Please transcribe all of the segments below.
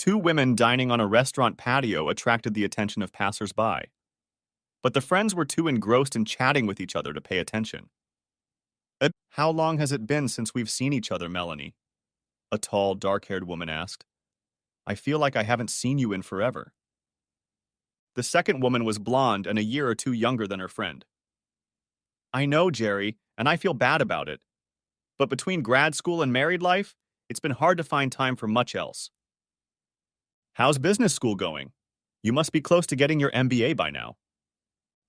Two women dining on a restaurant patio attracted the attention of passers-by, but the friends were too engrossed in chatting with each other to pay attention. How long has it been since we've seen each other, Melanie? A tall, dark-haired woman asked. I feel like I haven't seen you in forever. The second woman was blonde and a year or two younger than her friend. I know, Jerry, and I feel bad about it. But between grad school and married life, it's been hard to find time for much else. How's business school going? You must be close to getting your MBA by now.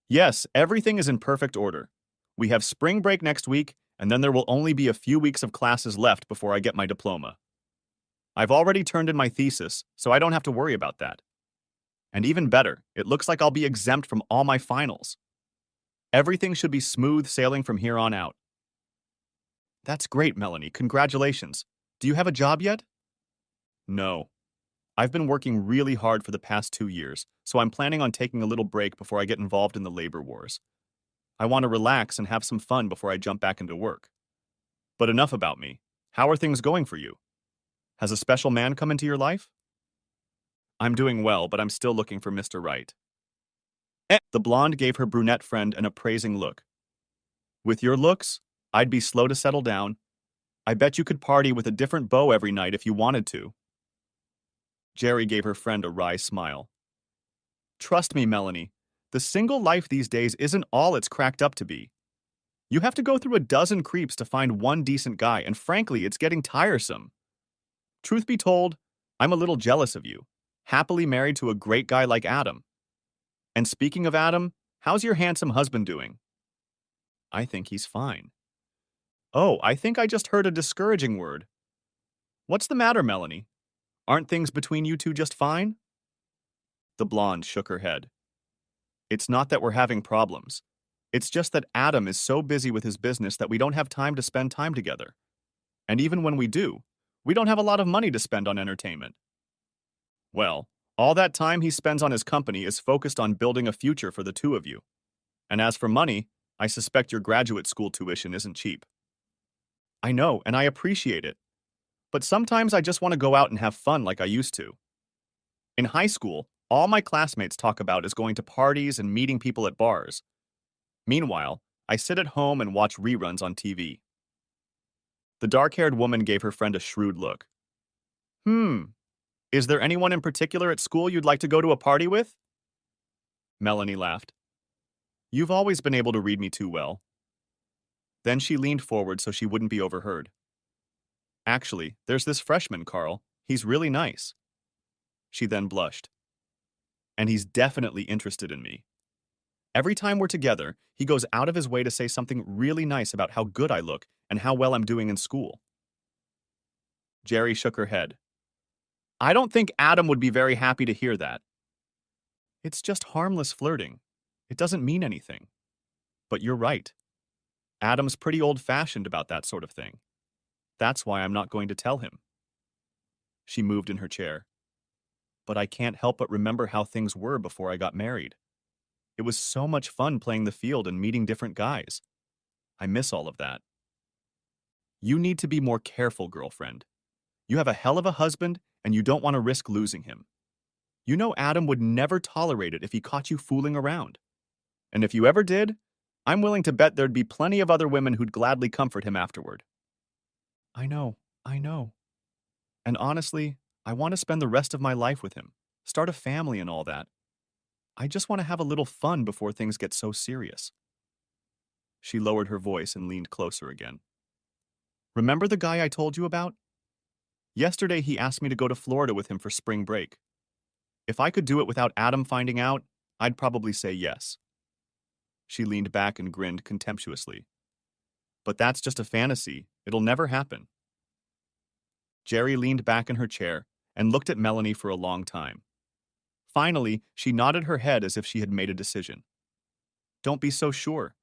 Yes, everything is in perfect order. We have spring break next week, and then there will only be a few weeks of classes left before I get my diploma. I've already turned in my thesis, so I don't have to worry about that. And even better, it looks like I'll be exempt from all my finals. Everything should be smooth sailing from here on out. That's great, Melanie. Congratulations. Do you have a job yet? No. I've been working really hard for the past 2 years, so I'm planning on taking a little break before I get involved in the labor wars. I want to relax and have some fun before I jump back into work. But enough about me. How are things going for you? Has a special man come into your life? I'm doing well, but I'm still looking for Mr. Right. The blonde gave her brunette friend an appraising look. With your looks, I'd be slow to settle down. I bet you could party with a different beau every night if you wanted to. Jerry gave her friend a wry smile. Trust me, Melanie, the single life these days isn't all it's cracked up to be. You have to go through a dozen creeps to find one decent guy, and frankly, it's getting tiresome. Truth be told, I'm a little jealous of you, happily married to a great guy like Adam. And speaking of Adam, how's your handsome husband doing? I think he's fine. Oh, I think I just heard a discouraging word. What's the matter, Melanie? Aren't things between you two just fine? The blonde shook her head. It's not that we're having problems. It's just that Adam is so busy with his business that we don't have time to spend time together. And even when we do, we don't have a lot of money to spend on entertainment. Well, all that time he spends on his company is focused on building a future for the two of you. And as for money, I suspect your graduate school tuition isn't cheap. I know, and I appreciate it. But sometimes I just want to go out and have fun like I used to. In high school, all my classmates talk about is going to parties and meeting people at bars. Meanwhile, I sit at home and watch reruns on TV. The dark-haired woman gave her friend a shrewd look. Is there anyone in particular at school you'd like to go to a party with? Melanie laughed. You've always been able to read me too well. Then she leaned forward so she wouldn't be overheard. Actually, there's this freshman, Carl. He's really nice. She then blushed. And he's definitely interested in me. Every time we're together, he goes out of his way to say something really nice about how good I look and how well I'm doing in school. Jerry shook her head. I don't think Adam would be very happy to hear that. It's just harmless flirting. It doesn't mean anything. But you're right. Adam's pretty old-fashioned about that sort of thing. That's why I'm not going to tell him. She moved in her chair. But I can't help but remember how things were before I got married. It was so much fun playing the field and meeting different guys. I miss all of that. You need to be more careful, girlfriend. You have a hell of a husband, and you don't want to risk losing him. You know Adam would never tolerate it if he caught you fooling around. And if you ever did, I'm willing to bet there'd be plenty of other women who'd gladly comfort him afterward. I know. And honestly, I want to spend the rest of my life with him, start a family and all that. I just want to have a little fun before things get so serious. She lowered her voice and leaned closer again. Remember the guy I told you about? Yesterday he asked me to go to Florida with him for spring break. If I could do it without Adam finding out, I'd probably say yes. She leaned back and grinned contemptuously. But that's just a fantasy. It'll never happen. Jerry leaned back in her chair and looked at Melanie for a long time. Finally, she nodded her head as if she had made a decision. Don't be so sure.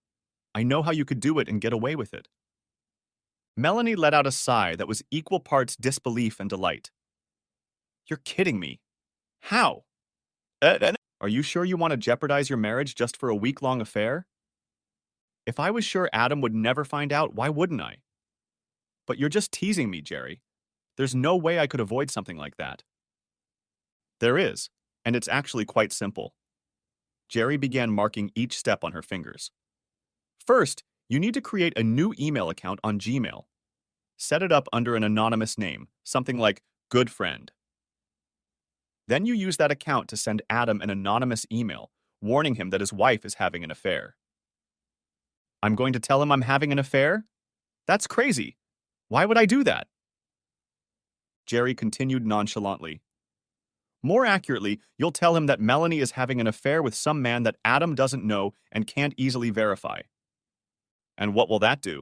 I know how you could do it and get away with it. Melanie let out a sigh that was equal parts disbelief and delight. You're kidding me. How? Are you sure you want to jeopardize your marriage just for a week-long affair? If I was sure Adam would never find out, why wouldn't I? But you're just teasing me, Jerry. There's no way I could avoid something like that. There is, and it's actually quite simple. Jerry began marking each step on her fingers. First, you need to create a new email account on Gmail. Set it up under an anonymous name, something like Good Friend. Then you use that account to send Adam an anonymous email, warning him that his wife is having an affair. I'm going to tell him I'm having an affair? That's crazy. Why would I do that? Jerry continued nonchalantly. More accurately, you'll tell him that Melanie is having an affair with some man that Adam doesn't know and can't easily verify. And what will that do?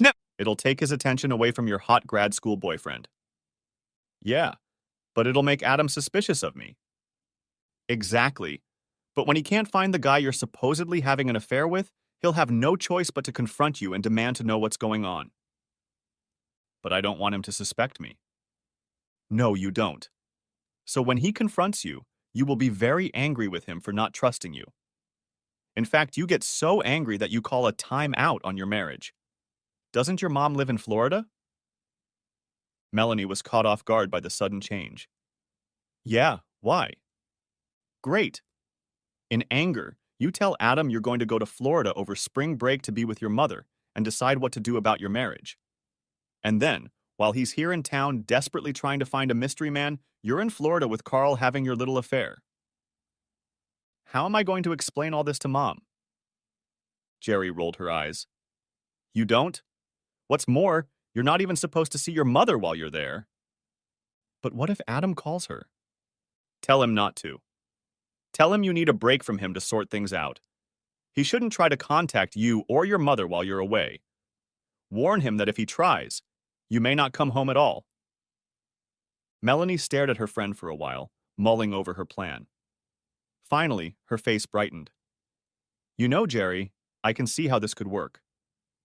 No. It'll take his attention away from your hot grad school boyfriend. Yeah, but it'll make Adam suspicious of me. Exactly. But when he can't find the guy you're supposedly having an affair with, he'll have no choice but to confront you and demand to know what's going on. But I don't want him to suspect me. No, you don't. So when he confronts you, you will be very angry with him for not trusting you. In fact, you get so angry that you call a time out on your marriage. Doesn't your mom live in Florida? Melanie was caught off guard by the sudden change. Yeah, why? Great. In anger, you tell Adam you're going to go to Florida over spring break to be with your mother and decide what to do about your marriage. And then, while he's here in town desperately trying to find a mystery man, you're in Florida with Carl having your little affair. How am I going to explain all this to Mom? Jerry rolled her eyes. You don't? What's more, you're not even supposed to see your mother while you're there. But what if Adam calls her? Tell him not to. Tell him you need a break from him to sort things out. He shouldn't try to contact you or your mother while you're away. Warn him that if he tries, you may not come home at all. Melanie stared at her friend for a while, mulling over her plan. Finally, her face brightened. You know, Jerry, I can see how this could work.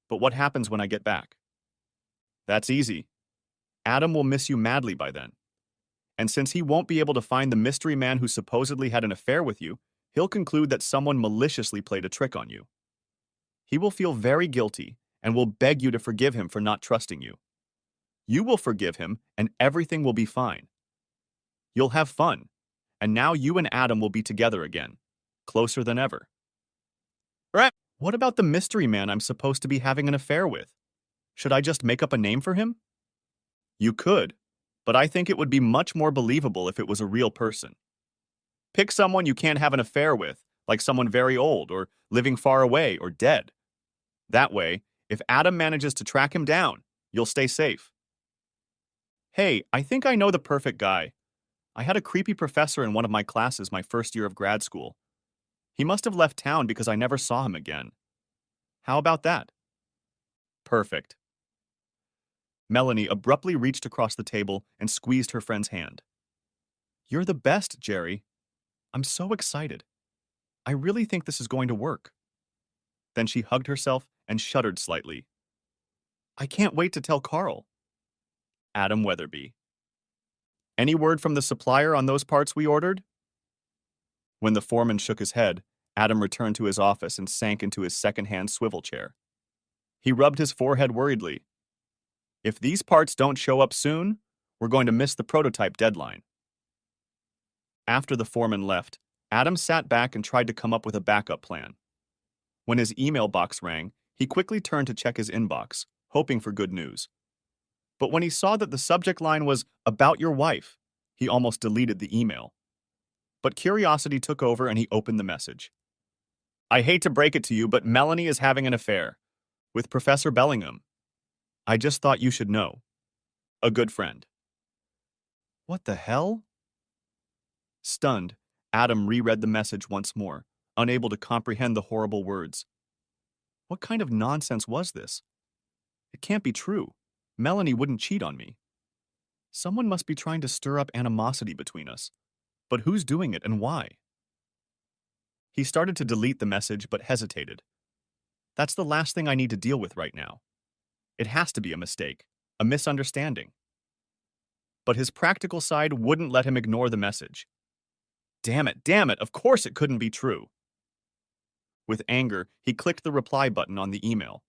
But what happens when I get back? That's easy. Adam will miss you madly by then. And since he won't be able to find the mystery man who supposedly had an affair with you, he'll conclude that someone maliciously played a trick on you. He will feel very guilty and will beg you to forgive him for not trusting you. You will forgive him and everything will be fine. You'll have fun, and now you and Adam will be together again, closer than ever. Right. What about the mystery man I'm supposed to be having an affair with? Should I just make up a name for him? You could, but I think it would be much more believable if it was a real person. Pick someone you can't have an affair with, like someone very old or living far away or dead. That way, if Adam manages to track him down, you'll stay safe. Hey, I think I know the perfect guy. I had a creepy professor in one of my classes my first year of grad school. He must have left town because I never saw him again. How about that? Perfect. Melanie abruptly reached across the table and squeezed her friend's hand. You're the best, Jerry. I'm so excited. I really think this is going to work. Then she hugged herself and shuddered slightly. I can't wait to tell Carl. Adam Weatherby. Any word from the supplier on those parts we ordered? When the foreman shook his head, Adam returned to his office and sank into his second-hand swivel chair. He rubbed his forehead worriedly. If these parts don't show up soon, we're going to miss the prototype deadline. After the foreman left, Adam sat back and tried to come up with a backup plan. When his email box rang, he quickly turned to check his inbox, hoping for good news. But when he saw that the subject line was "About your wife," he almost deleted the email. But curiosity took over and he opened the message. I hate to break it to you, but Melanie is having an affair with Professor Bellingham. I just thought you should know. A good friend. What the hell? Stunned, Adam reread the message once more, unable to comprehend the horrible words. What kind of nonsense was this? It can't be true. Melanie wouldn't cheat on me. Someone must be trying to stir up animosity between us. But who's doing it and why? He started to delete the message but hesitated. That's the last thing I need to deal with right now. It has to be a mistake, a misunderstanding. But his practical side wouldn't let him ignore the message. Damn it, of course it couldn't be true. With anger, he clicked the reply button on the email.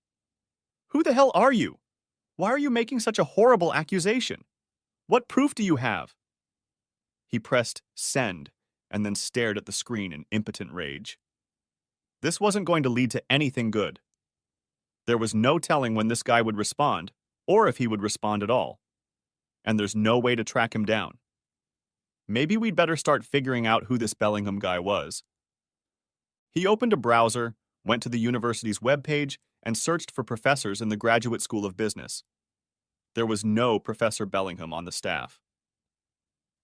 Who the hell are you? Why are you making such a horrible accusation? What proof do you have? He pressed send and then stared at the screen in impotent rage. This wasn't going to lead to anything good. There was no telling when this guy would respond, or if he would respond at all. And there's no way to track him down. Maybe we'd better start figuring out who this Bellingham guy was. He opened a browser, went to the university's webpage, and searched for professors in the Graduate School of Business. There was no Professor Bellingham on the staff.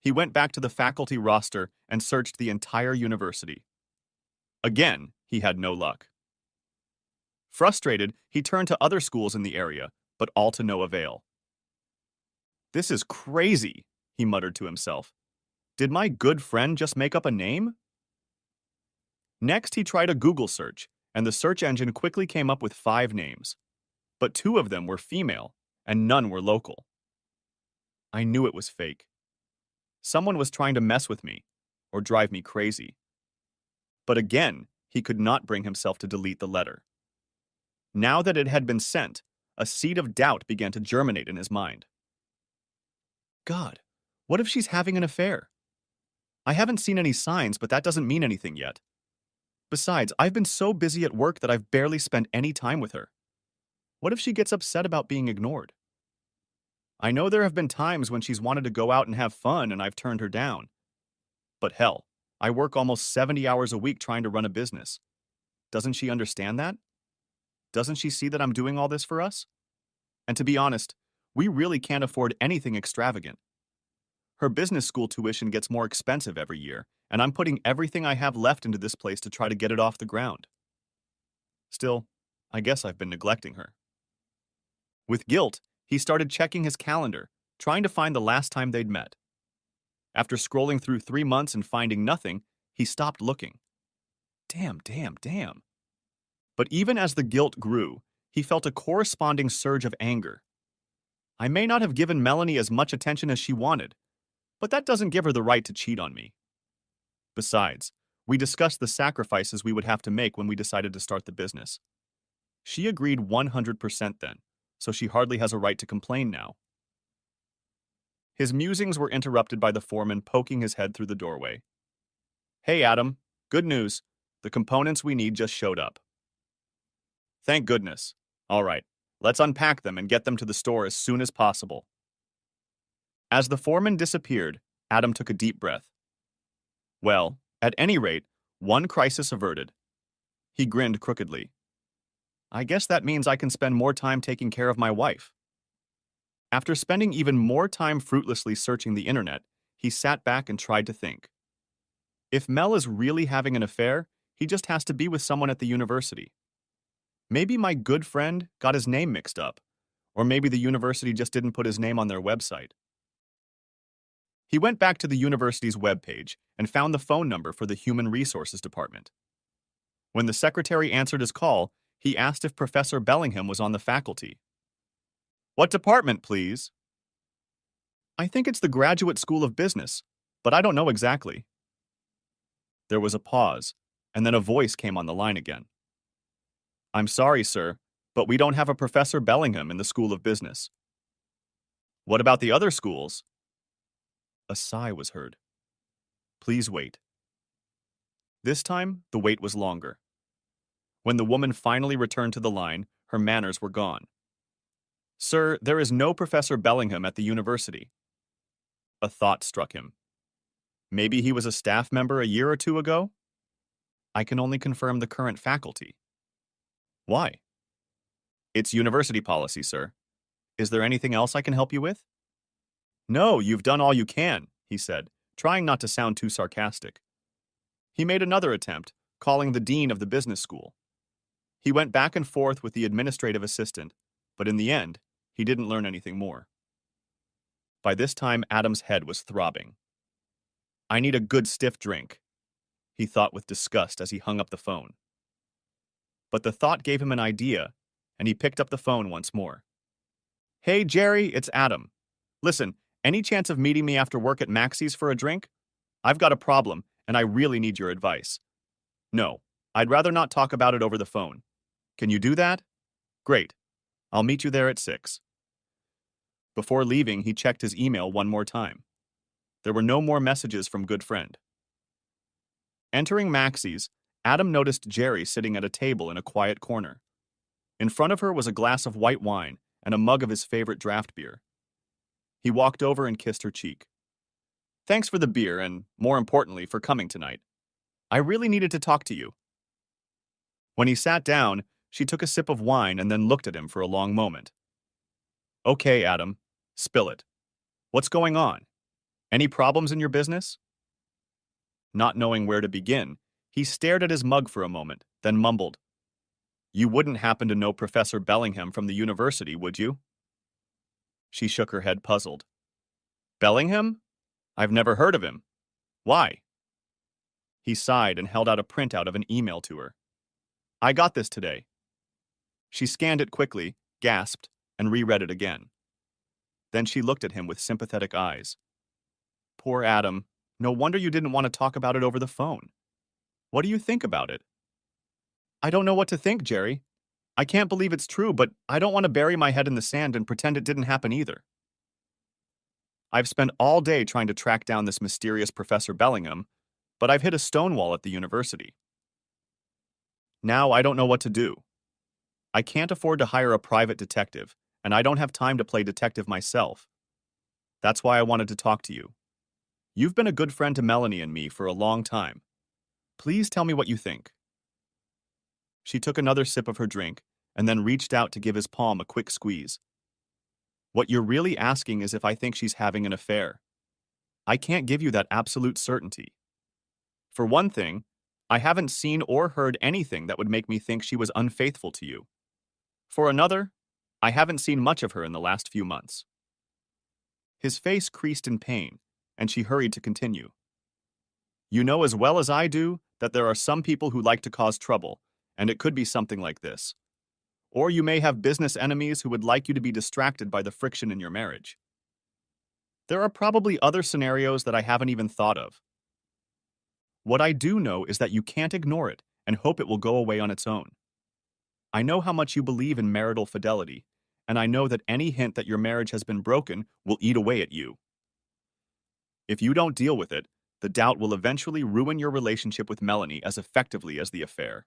He went back to the faculty roster and searched the entire university. Again, he had no luck. Frustrated, he turned to other schools in the area, but all to no avail. "This is crazy," he muttered to himself. "Did my good friend just make up a name?" Next, he tried a Google search, and the search engine quickly came up with 5 names. But 2 of them were female, and none were local. I knew it was fake. Someone was trying to mess with me, or drive me crazy. But again, he could not bring himself to delete the letter. Now that it had been sent, a seed of doubt began to germinate in his mind. God, what if she's having an affair? I haven't seen any signs, but that doesn't mean anything yet. Besides, I've been so busy at work that I've barely spent any time with her. What if she gets upset about being ignored? I know there have been times when she's wanted to go out and have fun and I've turned her down. But hell, I work almost 70 hours a week trying to run a business. Doesn't she understand that? Doesn't she see that I'm doing all this for us? And to be honest, we really can't afford anything extravagant. Her business school tuition gets more expensive every year, and I'm putting everything I have left into this place to try to get it off the ground. Still, I guess I've been neglecting her. With guilt, he started checking his calendar, trying to find the last time they'd met. After scrolling through 3 months and finding nothing, he stopped looking. Damn. But even as the guilt grew, he felt a corresponding surge of anger. I may not have given Melanie as much attention as she wanted, but that doesn't give her the right to cheat on me. Besides, we discussed the sacrifices we would have to make when we decided to start the business. She agreed 100% then, so she hardly has a right to complain now. His musings were interrupted by the foreman poking his head through the doorway. "Hey, Adam. Good news. The components we need just showed up." "Thank goodness. All right, let's unpack them and get them to the store as soon as possible." As the foreman disappeared, Adam took a deep breath. Well, at any rate, one crisis averted. He grinned crookedly. I guess that means I can spend more time taking care of my wife. After spending even more time fruitlessly searching the internet, he sat back and tried to think. If Mel is really having an affair, he just has to be with someone at the university. Maybe my good friend got his name mixed up, or maybe the university just didn't put his name on their website. He went back to the university's webpage and found the phone number for the Human Resources Department. When the secretary answered his call, he asked if Professor Bellingham was on the faculty. "What department, please?" "I think it's the Graduate School of Business, but I don't know exactly." There was a pause, and then a voice came on the line again. "I'm sorry, sir, but we don't have a Professor Bellingham in the School of Business." "What about the other schools?" A sigh was heard. "Please wait." This time, the wait was longer. When the woman finally returned to the line, her manners were gone. "Sir, there is no Professor Bellingham at the university." A thought struck him. Maybe he was a staff member a year or 2 ago? I can only confirm the current faculty. Why? It's university policy, sir. Is there anything else I can help you with? No, you've done all you can, he said, trying not to sound too sarcastic. He made another attempt, calling the dean of the business school. He went back and forth with the administrative assistant, but in the end, he didn't learn anything more. By this time, Adam's head was throbbing. I need a good stiff drink, he thought with disgust as he hung up the phone. But the thought gave him an idea, and he picked up the phone once more. Hey, Jerry, it's Adam. Listen, any chance of meeting me after work at Maxie's for a drink? I've got a problem, and I really need your advice. No, I'd rather not talk about it over the phone. Can you do that? Great. I'll meet you there at 6. Before leaving, he checked his email one more time. There were no more messages from good friend. Entering Maxie's, Adam noticed Jerry sitting at a table in a quiet corner. In front of her was a glass of white wine and a mug of his favorite draft beer. He walked over and kissed her cheek. Thanks for the beer and, more importantly, for coming tonight. I really needed to talk to you. When he sat down, she took a sip of wine and then looked at him for a long moment. Okay, Adam, spill it. What's going on? Any problems in your business? Not knowing where to begin, he stared at his mug for a moment, then mumbled, You wouldn't happen to know Professor Bellingham from the university, would you? She shook her head, puzzled. Bellingham? I've never heard of him. Why? He sighed and held out a printout of an email to her. I got this today. She scanned it quickly, gasped, and reread it again. Then she looked at him with sympathetic eyes. Poor Adam. No wonder you didn't want to talk about it over the phone. What do you think about it? I don't know what to think, Jerry. I can't believe it's true, but I don't want to bury my head in the sand and pretend it didn't happen either. I've spent all day trying to track down this mysterious Professor Bellingham, but I've hit a stone wall at the university. Now I don't know what to do. I can't afford to hire a private detective, and I don't have time to play detective myself. That's why I wanted to talk to you. You've been a good friend to Melanie and me for a long time. Please tell me what you think. She took another sip of her drink and then reached out to give his palm a quick squeeze. What you're really asking is if I think she's having an affair. I can't give you that absolute certainty. For one thing, I haven't seen or heard anything that would make me think she was unfaithful to you. For another, I haven't seen much of her in the last few months. His face creased in pain, and she hurried to continue. You know as well as I do that there are some people who like to cause trouble, and it could be something like this. Or you may have business enemies who would like you to be distracted by the friction in your marriage. There are probably other scenarios that I haven't even thought of. What I do know is that you can't ignore it and hope it will go away on its own. I know how much you believe in marital fidelity, and I know that any hint that your marriage has been broken will eat away at you. If you don't deal with it, the doubt will eventually ruin your relationship with Melanie as effectively as the affair.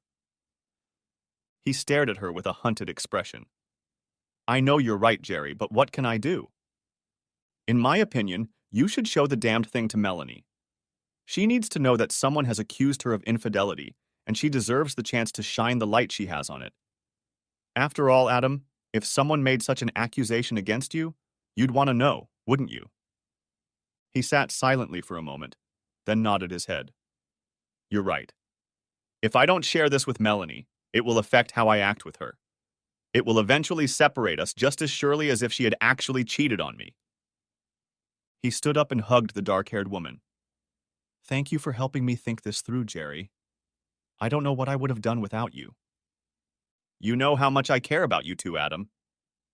He stared at her with a hunted expression. I know you're right, Jerry, but what can I do? In my opinion, you should show the damned thing to Melanie. She needs to know that someone has accused her of infidelity, and she deserves the chance to shine the light she has on it. After all, Adam, if someone made such an accusation against you, you'd want to know, wouldn't you? He sat silently for a moment, then nodded his head. You're right. If I don't share this with Melanie, it will affect how I act with her. It will eventually separate us just as surely as if she had actually cheated on me. He stood up and hugged the dark-haired woman. Thank you for helping me think this through, Jerry. I don't know what I would have done without you. You know how much I care about you two, Adam.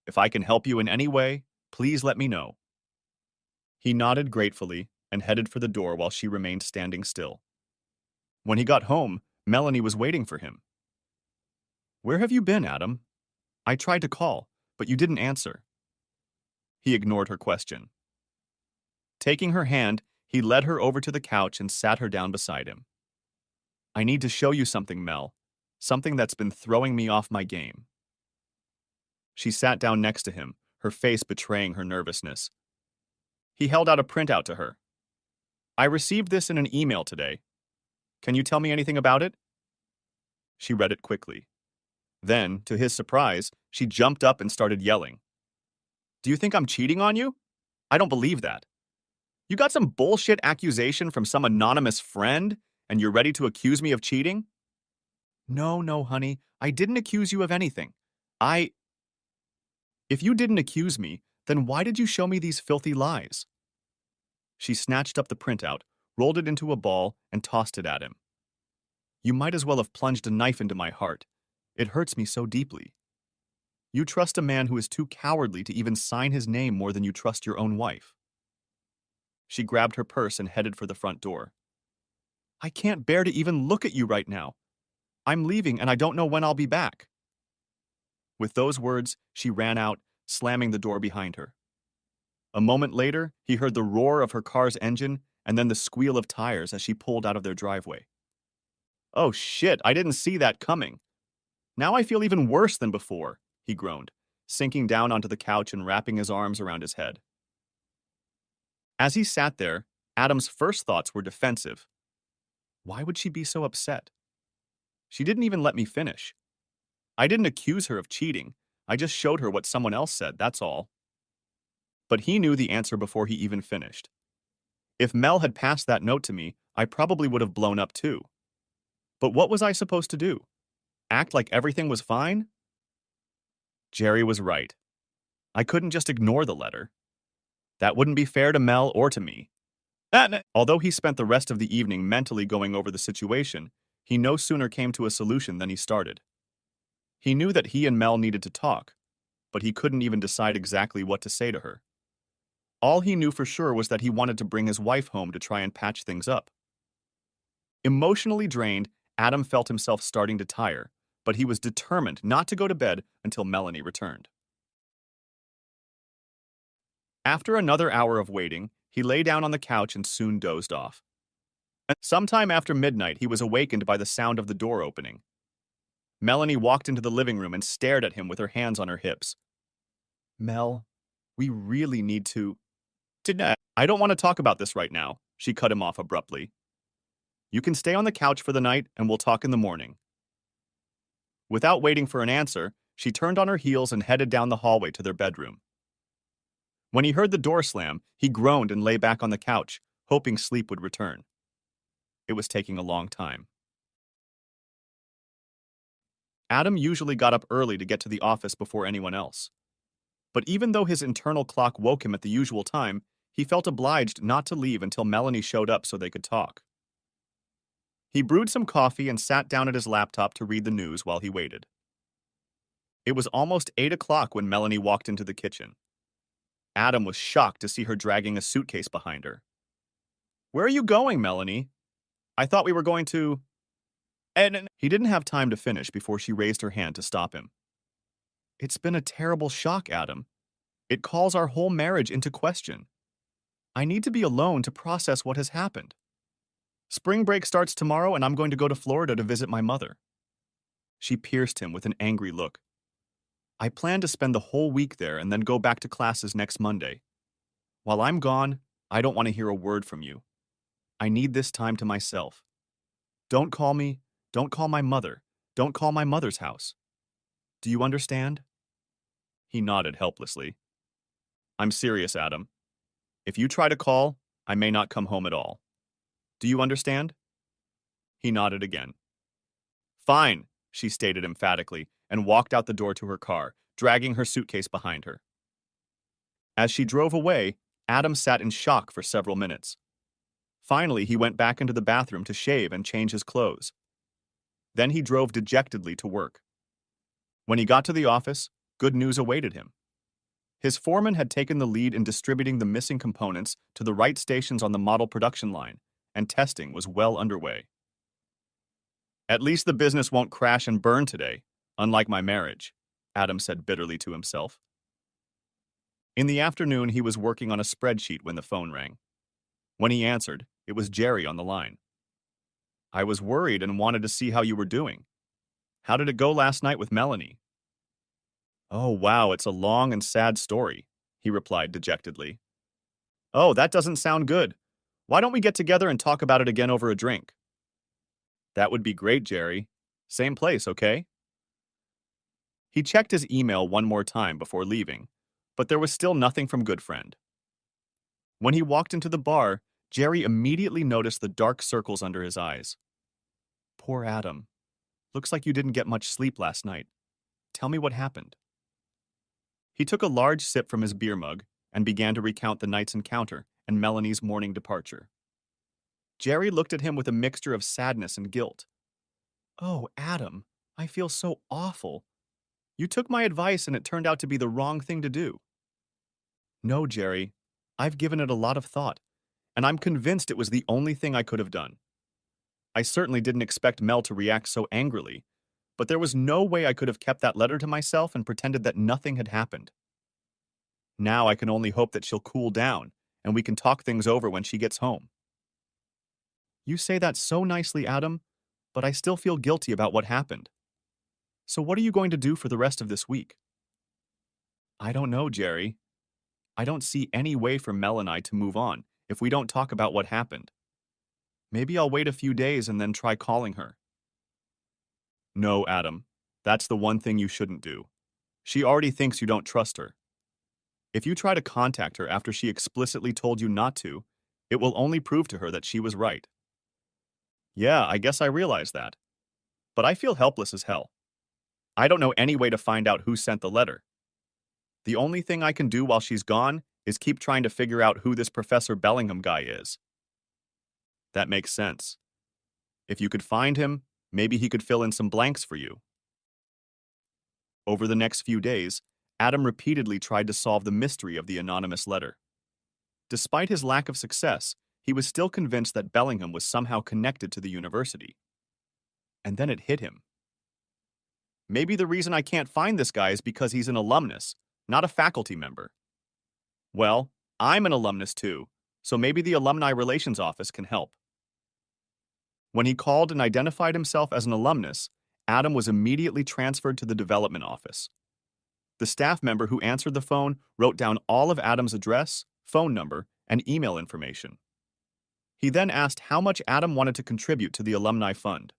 If I can help you in any way, please let me know. He nodded gratefully and headed for the door while she remained standing still. When he got home, Melanie was waiting for him. Where have you been, Adam? I tried to call, but you didn't answer. He ignored her question. Taking her hand, he led her over to the couch and sat her down beside him. I need to show you something, Mel. Something that's been throwing me off my game. She sat down next to him, her face betraying her nervousness. He held out a printout to her. I received this in an email today. Can you tell me anything about it? She read it quickly. Then, to his surprise, she jumped up and started yelling. Do you think I'm cheating on you? I don't believe that. You got some bullshit accusation from some anonymous friend, and you're ready to accuse me of cheating? No, honey, I didn't accuse you of anything. If you didn't accuse me, then why did you show me these filthy lies? She snatched up the printout, rolled it into a ball, and tossed it at him. You might as well have plunged a knife into my heart. It hurts me so deeply. You trust a man who is too cowardly to even sign his name more than you trust your own wife. She grabbed her purse and headed for the front door. I can't bear to even look at you right now. I'm leaving and I don't know when I'll be back. With those words, she ran out, slamming the door behind her. A moment later, he heard the roar of her car's engine and then the squeal of tires as she pulled out of their driveway. Oh shit, I didn't see that coming. Now I feel even worse than before, he groaned, sinking down onto the couch and wrapping his arms around his head. As he sat there, Adam's first thoughts were defensive. Why would she be so upset? She didn't even let me finish. I didn't accuse her of cheating. I just showed her what someone else said, that's all. But he knew the answer before he even finished. If Mel had passed that note to me, I probably would have blown up too. But what was I supposed to do? Act like everything was fine? Jerry was right. I couldn't just ignore the letter. That wouldn't be fair to Mel or to me. Although he spent the rest of the evening mentally going over the situation, he no sooner came to a solution than he started. He knew that he and Mel needed to talk, but he couldn't even decide exactly what to say to her. All he knew for sure was that he wanted to bring his wife home to try and patch things up. Emotionally drained, Adam felt himself starting to tire, but he was determined not to go to bed until Melanie returned. After another hour of waiting, he lay down on the couch and soon dozed off. Sometime after midnight, he was awakened by the sound of the door opening. Melanie walked into the living room and stared at him with her hands on her hips. Mel, we really need to... I don't want to talk about this right now, she cut him off abruptly. You can stay on the couch for the night and we'll talk in the morning. Without waiting for an answer, she turned on her heels and headed down the hallway to their bedroom. When he heard the door slam, he groaned and lay back on the couch, hoping sleep would return. It was taking a long time. Adam usually got up early to get to the office before anyone else. But even though his internal clock woke him at the usual time, he felt obliged not to leave until Melanie showed up so they could talk. He brewed some coffee and sat down at his laptop to read the news while he waited. It was almost 8 o'clock when Melanie walked into the kitchen. Adam was shocked to see her dragging a suitcase behind her. Where are you going, Melanie? I thought we were going to... And he didn't have time to finish before she raised her hand to stop him. It's been a terrible shock, Adam. It calls our whole marriage into question. I need to be alone to process what has happened. Spring break starts tomorrow and I'm going to go to Florida to visit my mother. She pierced him with an angry look. I plan to spend the whole week there and then go back to classes next Monday. While I'm gone, I don't want to hear a word from you. I need this time to myself. Don't call me. Don't call my mother. Don't call my mother's house. Do you understand? He nodded helplessly. I'm serious, Adam. If you try to call, I may not come home at all. Do you understand? He nodded again. Fine, she stated emphatically, and walked out the door to her car, dragging her suitcase behind her. As she drove away, Adam sat in shock for several minutes. Finally, he went back into the bathroom to shave and change his clothes. Then he drove dejectedly to work. When he got to the office, good news awaited him. His foreman had taken the lead in distributing the missing components to the right stations on the model production line, and testing was well underway. At least the business won't crash and burn today, unlike my marriage, Adam said bitterly to himself. In the afternoon, he was working on a spreadsheet when the phone rang. When he answered, it was Jerry on the line. I was worried and wanted to see how you were doing. How did it go last night with Melanie? Oh, wow, it's a long and sad story, he replied dejectedly. Oh, that doesn't sound good. Why don't we get together and talk about it again over a drink? That would be great, Jerry. Same place, okay? He checked his email one more time before leaving, but there was still nothing from Goodfriend. When he walked into the bar, Jerry immediately noticed the dark circles under his eyes. Poor Adam. Looks like you didn't get much sleep last night. Tell me what happened. He took a large sip from his beer mug and began to recount the night's encounter and Melanie's morning departure. Jerry looked at him with a mixture of sadness and guilt. Oh, Adam, I feel so awful. You took my advice and it turned out to be the wrong thing to do. No, Jerry, I've given it a lot of thought, and I'm convinced it was the only thing I could have done. I certainly didn't expect Mel to react so angrily, but there was no way I could have kept that letter to myself and pretended that nothing had happened. Now I can only hope that she'll cool down, and we can talk things over when she gets home. You say that so nicely, Adam, but I still feel guilty about what happened. So what are you going to do for the rest of this week? I don't know, Jerry. I don't see any way for Mel and I to move on if we don't talk about what happened. Maybe I'll wait a few days and then try calling her. No, Adam. That's the one thing you shouldn't do. She already thinks you don't trust her. If you try to contact her after she explicitly told you not to, it will only prove to her that she was right. Yeah, I guess I realize that. But I feel helpless as hell. I don't know any way to find out who sent the letter. The only thing I can do while she's gone is keep trying to figure out who this Professor Bellingham guy is. That makes sense. If you could find him, maybe he could fill in some blanks for you. Over the next few days, Adam repeatedly tried to solve the mystery of the anonymous letter. Despite his lack of success, he was still convinced that Bellingham was somehow connected to the university. And then it hit him. Maybe the reason I can't find this guy is because he's an alumnus, not a faculty member. Well, I'm an alumnus too, so maybe the Alumni Relations Office can help. When he called and identified himself as an alumnus, Adam was immediately transferred to the development office. The staff member who answered the phone wrote down all of Adam's address, phone number, and email information. He then asked how much Adam wanted to contribute to the alumni fund.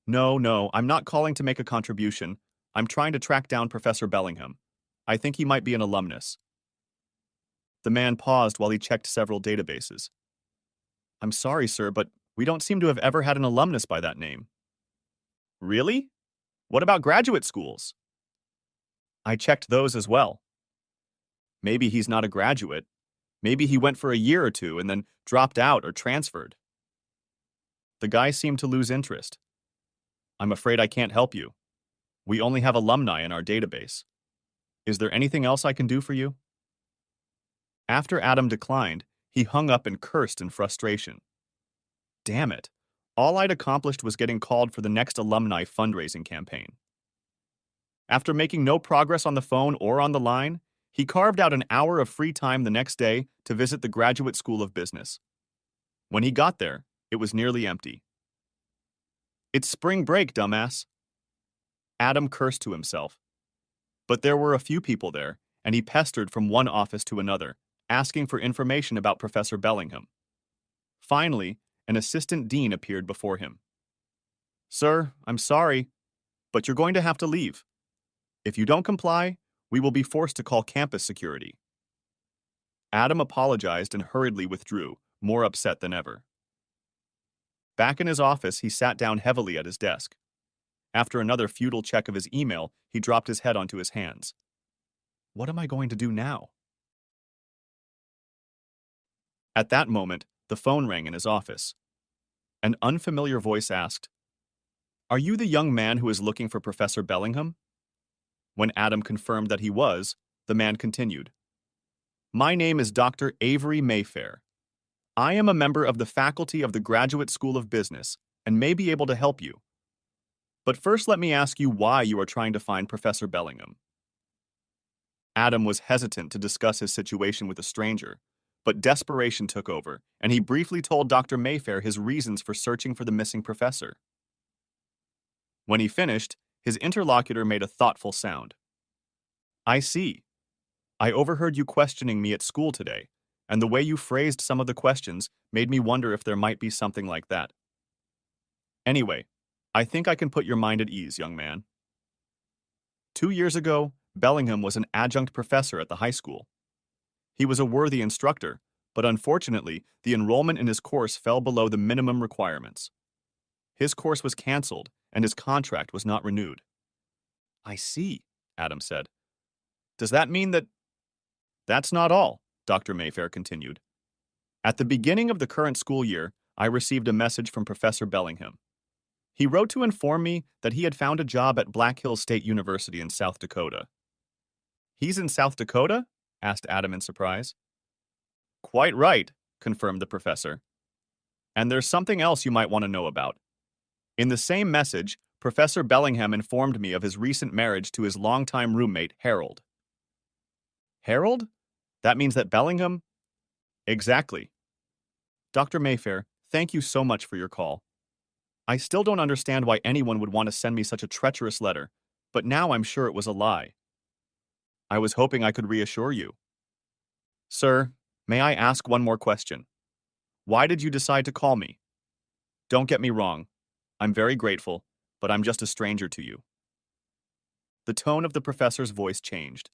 No, I'm not calling to make a contribution. I'm trying to track down Professor Bellingham. I think he might be an alumnus. The man paused while he checked several databases. I'm sorry, sir, but we don't seem to have ever had an alumnus by that name. Really? What about graduate schools? I checked those as well. Maybe he's not a graduate. Maybe he went for a year or two and then dropped out or transferred. The guy seemed to lose interest. I'm afraid I can't help you. We only have alumni in our database. Is there anything else I can do for you? After Adam declined, he hung up and cursed in frustration. Damn it. All I'd accomplished was getting called for the next alumni fundraising campaign. After making no progress on the phone or on the line, he carved out an hour of free time the next day to visit the Graduate School of Business. When he got there, it was nearly empty. It's spring break, dumbass. Adam cursed to himself. But there were a few people there, and he pestered from one office to another, asking for information about Professor Bellingham. Finally, an assistant dean appeared before him. Sir, I'm sorry, but you're going to have to leave. If you don't comply, we will be forced to call campus security. Adam apologized and hurriedly withdrew, more upset than ever. Back in his office, he sat down heavily at his desk. After another futile check of his email, he dropped his head onto his hands. What am I going to do now? At that moment, the phone rang in his office. An unfamiliar voice asked, Are you the young man who is looking for Professor Bellingham? When Adam confirmed that he was, the man continued, My name is Dr. Avery Mayfair. I am a member of the faculty of the Graduate School of Business and may be able to help you. But first let me ask you why you are trying to find Professor Bellingham. Adam was hesitant to discuss his situation with a stranger, but desperation took over, and he briefly told Dr. Mayfair his reasons for searching for the missing professor. When he finished, his interlocutor made a thoughtful sound. I see. I overheard you questioning me at school today, and the way you phrased some of the questions made me wonder if there might be something like that. Anyway, I think I can put your mind at ease, young man. 2 years ago, Bellingham was an adjunct professor at the high school. He was a worthy instructor, but unfortunately, the enrollment in his course fell below the minimum requirements. His course was canceled, and his contract was not renewed. I see, Adam said. Does that mean that... That's not all, Dr. Mayfair continued. At the beginning of the current school year, I received a message from Professor Bellingham. He wrote to inform me that he had found a job at Black Hills State University in South Dakota. He's in South Dakota? Asked Adam in surprise. Quite right, confirmed the professor. And there's something else you might want to know about. In the same message, Professor Bellingham informed me of his recent marriage to his longtime roommate, Harold. Harold? That means that Bellingham? Exactly. Dr. Mayfair, thank you so much for your call. I still don't understand why anyone would want to send me such a treacherous letter, but now I'm sure it was a lie. I was hoping I could reassure you. Sir, may I ask one more question? Why did you decide to call me? Don't get me wrong. I'm very grateful, but I'm just a stranger to you. The tone of the professor's voice changed.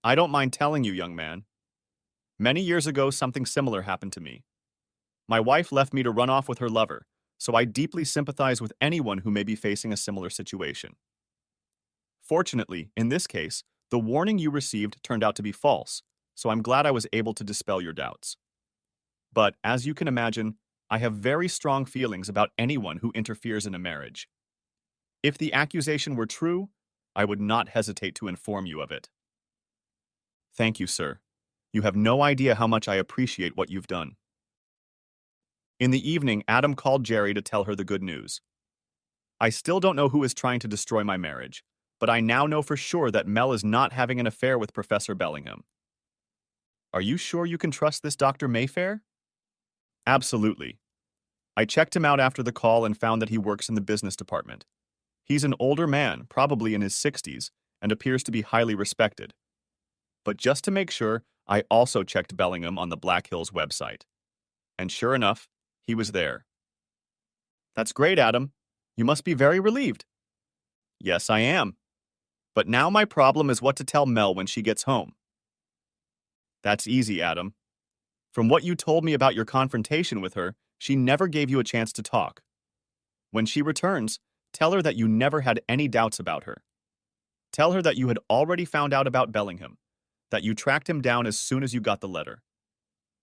I don't mind telling you, young man. Many years ago, something similar happened to me. My wife left me to run off with her lover, so I deeply sympathize with anyone who may be facing a similar situation. Fortunately, in this case, the warning you received turned out to be false, so I'm glad I was able to dispel your doubts. But, as you can imagine, I have very strong feelings about anyone who interferes in a marriage. If the accusation were true, I would not hesitate to inform you of it. Thank you, sir. You have no idea how much I appreciate what you've done. In the evening, Adam called Jerry to tell her the good news. I still don't know who is trying to destroy my marriage, but I now know for sure that Mel is not having an affair with Professor Bellingham. Are you sure you can trust this Dr. Mayfair? Absolutely. I checked him out after the call and found that he works in the business department. He's an older man, probably in his 60s, and appears to be highly respected. But just to make sure, I also checked Bellingham on the Black Hills website. And sure enough, he was there. That's great, Adam. You must be very relieved. Yes, I am. But now my problem is what to tell Mel when she gets home. That's easy, Adam. From what you told me about your confrontation with her, she never gave you a chance to talk. When she returns, tell her that you never had any doubts about her. Tell her that you had already found out about Bellingham, that you tracked him down as soon as you got the letter.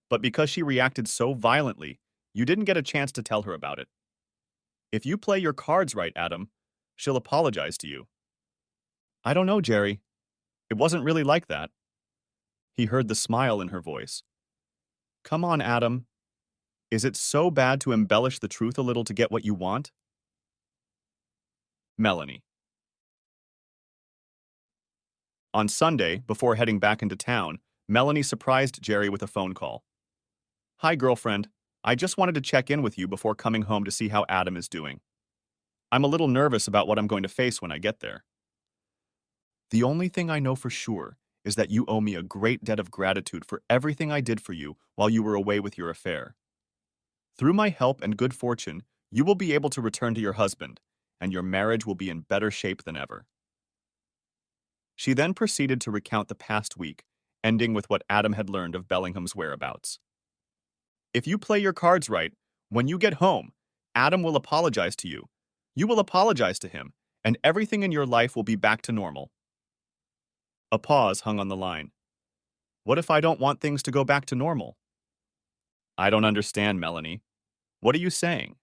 But because she reacted so violently, you didn't get a chance to tell her about it. If you play your cards right, Adam, she'll apologize to you. I don't know, Jerry. It wasn't really like that. He heard the smile in her voice. Come on, Adam. Is it so bad to embellish the truth a little to get what you want? Melanie. On Sunday, before heading back into town, Melanie surprised Jerry with a phone call. Hi, girlfriend. I just wanted to check in with you before coming home to see how Adam is doing. I'm a little nervous about what I'm going to face when I get there. The only thing I know for sure is that you owe me a great debt of gratitude for everything I did for you while you were away with your affair. Through my help and good fortune, you will be able to return to your husband, and your marriage will be in better shape than ever. She then proceeded to recount the past week, ending with what Adam had learned of Bellingham's whereabouts. If you play your cards right, when you get home, Adam will apologize to you. You will apologize to him, and everything in your life will be back to normal. A pause hung on the line. What if I don't want things to go back to normal? I don't understand, Melanie. What are you saying?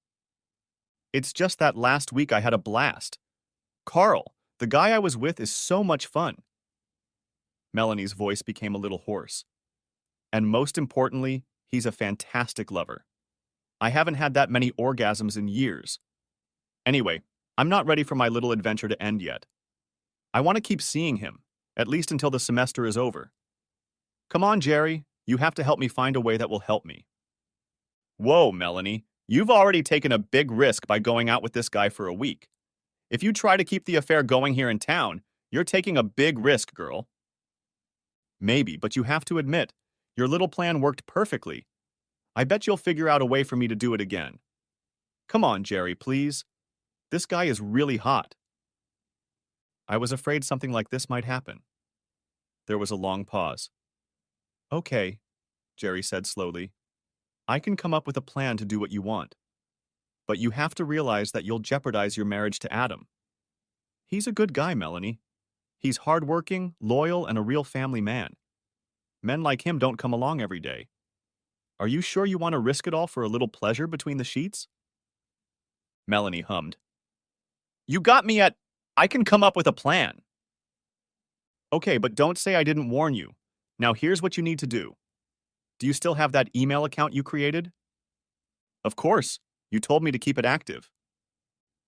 It's just that last week I had a blast. Carl, the guy I was with, is so much fun. Melanie's voice became a little hoarse. And most importantly, he's a fantastic lover. I haven't had that many orgasms in years. Anyway, I'm not ready for my little adventure to end yet. I want to keep seeing him, at least until the semester is over. Come on, Jerry, you have to help me find a way that will help me. Whoa, Melanie, you've already taken a big risk by going out with this guy for a week. If you try to keep the affair going here in town, you're taking a big risk, girl. Maybe, but you have to admit, your little plan worked perfectly. I bet you'll figure out a way for me to do it again. Come on, Jerry, please. This guy is really hot. I was afraid something like this might happen. There was a long pause. Okay, Jerry said slowly. I can come up with a plan to do what you want. But you have to realize that you'll jeopardize your marriage to Adam. He's a good guy, Melanie. He's hardworking, loyal, and a real family man. Men like him don't come along every day. Are you sure you want to risk it all for a little pleasure between the sheets? Melanie hummed. You got me at, I can come up with a plan. Okay, but don't say I didn't warn you. Now here's what you need to do. Do you still have that email account you created? Of course. You told me to keep it active.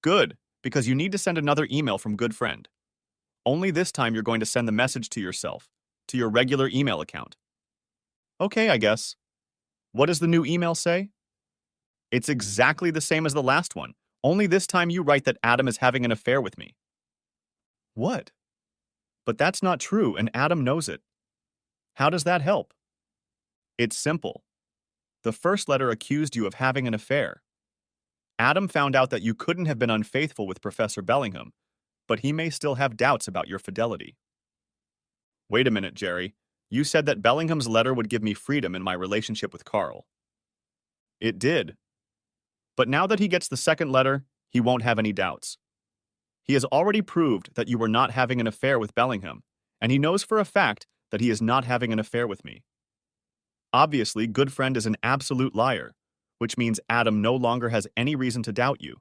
Good, because you need to send another email from Good Friend. Only this time you're going to send the message to yourself. to your regular email account. Okay, I guess. What does the new email say? It's exactly the same as the last one, only this time you write that Adam is having an affair with me. What? But that's not true, and Adam knows it. How does that help? It's simple. The first letter accused you of having an affair. Adam found out that you couldn't have been unfaithful with Professor Bellingham, but he may still have doubts about your fidelity. Wait a minute, Jerry. You said that Bellingham's letter would give me freedom in my relationship with Carl. It did. But now that he gets the second letter, he won't have any doubts. He has already proved that you were not having an affair with Bellingham, and he knows for a fact that he is not having an affair with me. Obviously, good friend is an absolute liar, which means Adam no longer has any reason to doubt you,